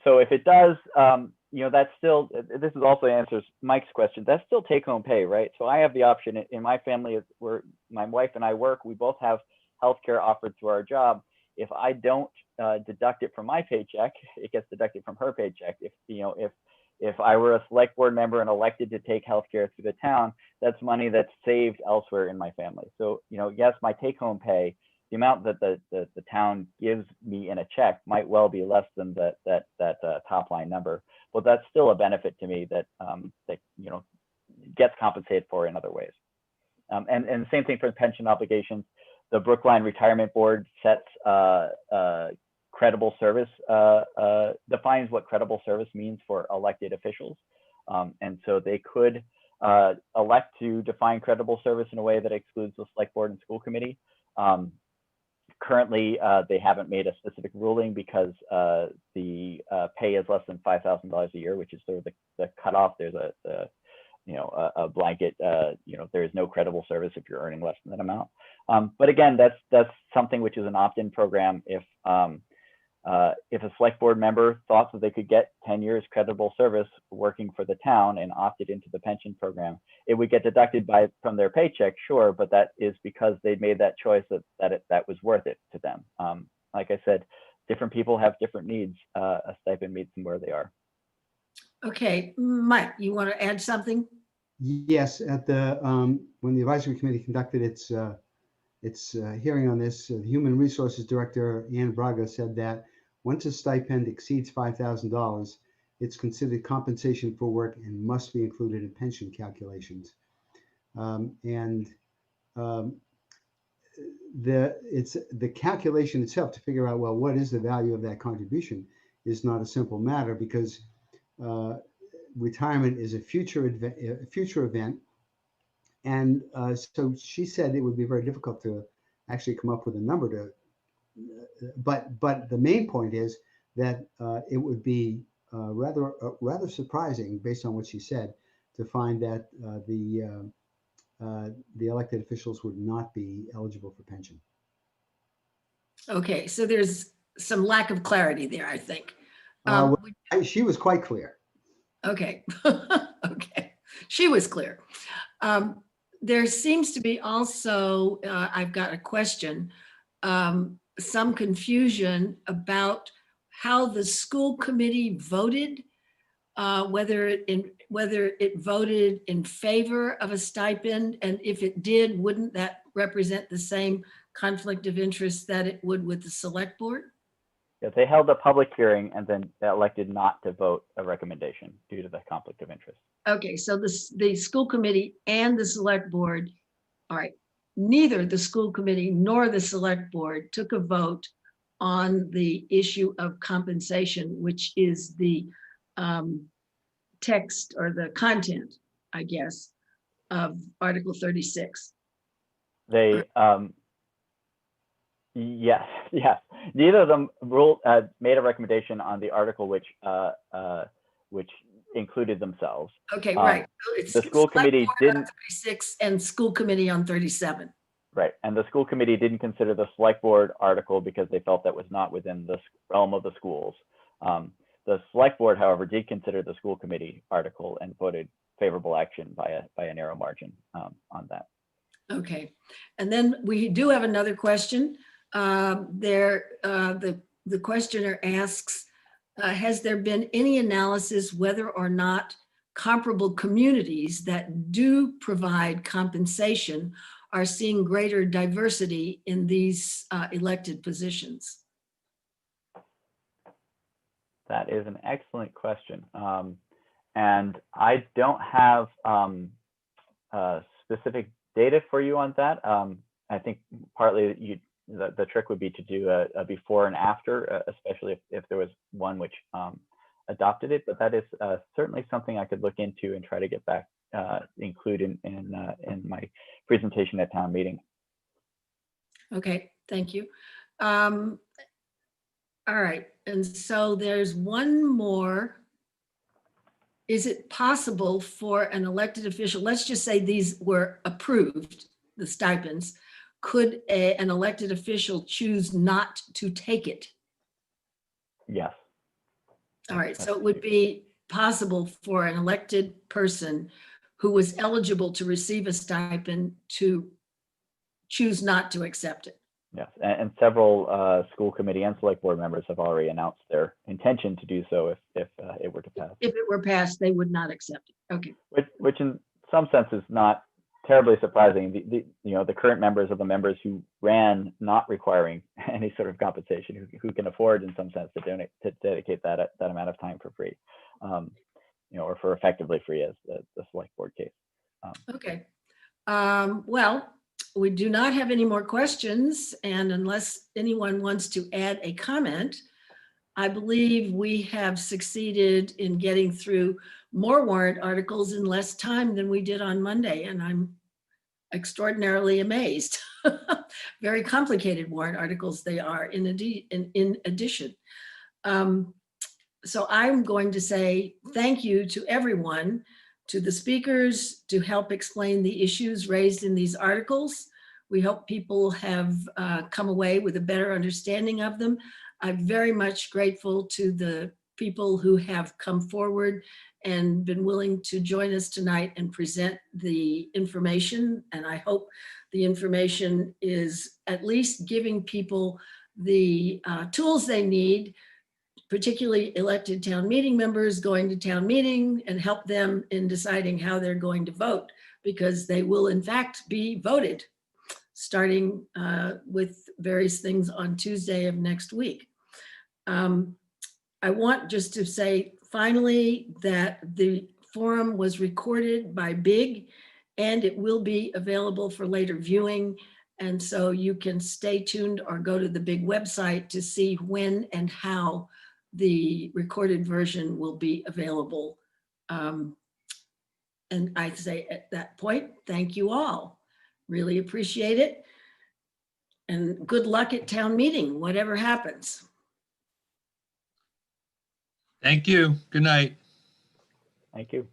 So if it does, that's still, this is also answers Mike's question. That's still take home pay, right? So I have the option in my family where my wife and I work, we both have healthcare offered through our job. If I don't deduct it from my paycheck, it gets deducted from her paycheck. If I were a select board member and elected to take healthcare through the town, that's money that's saved elsewhere in my family. So, yes, my take home pay, the amount that the town gives me in a check might well be less than that top line number, but that's still a benefit to me that gets compensated for in other ways. And the same thing for pension obligations. The Brookline Retirement Board sets credible service, defines what credible service means for elected officials, and so they could elect to define credible service in a way that excludes the select board and school committee. Currently, they haven't made a specific ruling because the pay is less than $5,000 a year, which is sort of the cutoff. There's a blanket, there is no credible service if you're earning less than that amount. But again, that's something which is an opt-in program. If a select board member thought that they could get 10 years credible service working for the town and opted into the pension program, it would get deducted from their paycheck, sure, but that is because they made that choice that was worth it to them. Like I said, different people have different needs. A stipend meets them where they are. Okay, Mike, you want to add something? Yes, at the when the advisory committee conducted its hearing on this, the Human Resources Director Ann Braga said that once a stipend exceeds $5,000, it's considered compensation for work and must be included in pension calculations. The calculation itself to figure out, well, what is the value of that contribution is not a simple matter, because retirement is a future event. And so she said it would be very difficult to actually come up with a number to, but the main point is that it would be rather surprising, based on what she said, to find that the elected officials would not be eligible for pension. Okay, so there's some lack of clarity there, I think. She was quite clear. Okay, okay, she was clear. There seems to be also, I've got a question, some confusion about how the school committee voted, whether it voted in favor of a stipend, and if it did, wouldn't that represent the same conflict of interest that it would with the select board? Yeah, they held a public hearing and then elected not to vote a recommendation due to the conflict of interest. Okay, so the school committee and the select board, all right, neither the school committee nor the select board took a vote on the issue of compensation, which is the text or the content, I guess, of Article 36. They, yes. Neither of them made a recommendation on the article which included themselves. Okay, right. So it's the school committee didn't. 36 and school committee on 37. Right, and the school committee didn't consider the select board article because they felt that was not within the realm of the schools. The select board, however, did consider the school committee article and voted favorable action by a narrow margin on that. Okay, and then we do have another question. The questioner asks, has there been any analysis whether or not comparable communities that do provide compensation are seeing greater diversity in these elected positions? That is an excellent question. And I don't have specific data for you on that. I think partly the trick would be to do a before and after, especially if there was one which adopted it. But that is certainly something I could look into and try to get back, include in my presentation at town meeting. Okay, thank you. All right, and so there's one more is it possible for an elected official, let's just say these were approved, the stipends, could an elected official choose not to take it? Yes. All right, so it would be possible for an elected person who was eligible to receive a stipend to choose not to accept it. Yes, and several school committee and select board members have already announced their intention to do so if it were to pass. If it were passed, they would not accept it. Okay. Which in some sense is not terribly surprising. The current members are the members who ran not requiring any sort of compensation, who can afford in some sense to dedicate that amount of time for free, or for effectively free, as the select board case. Okay. Well, we do not have any more questions, and unless anyone wants to add a comment, I believe we have succeeded in getting through more warrant articles in less time than we did on Monday, and I'm extraordinarily amazed. Very complicated warrant articles they are in addition. So I'm going to say thank you to everyone, to the speakers, to help explain the issues raised in these articles. We hope people have come away with a better understanding of them. I'm very much grateful to the people who have come forward and been willing to join us tonight and present the information. And I hope the information is at least giving people the tools they need, particularly elected town meeting members going to town meeting, and help them in deciding how they're going to vote, because they will in fact be voted, starting with various things on Tuesday of next week. I want just to say finally that the forum was recorded by Big, and it will be available for later viewing. And so you can stay tuned or go to the Big website to see when and how the recorded version will be available. And I say at that point, thank you all. Really appreciate it. And good luck at town meeting, whatever happens. Thank you. Good night. Thank you.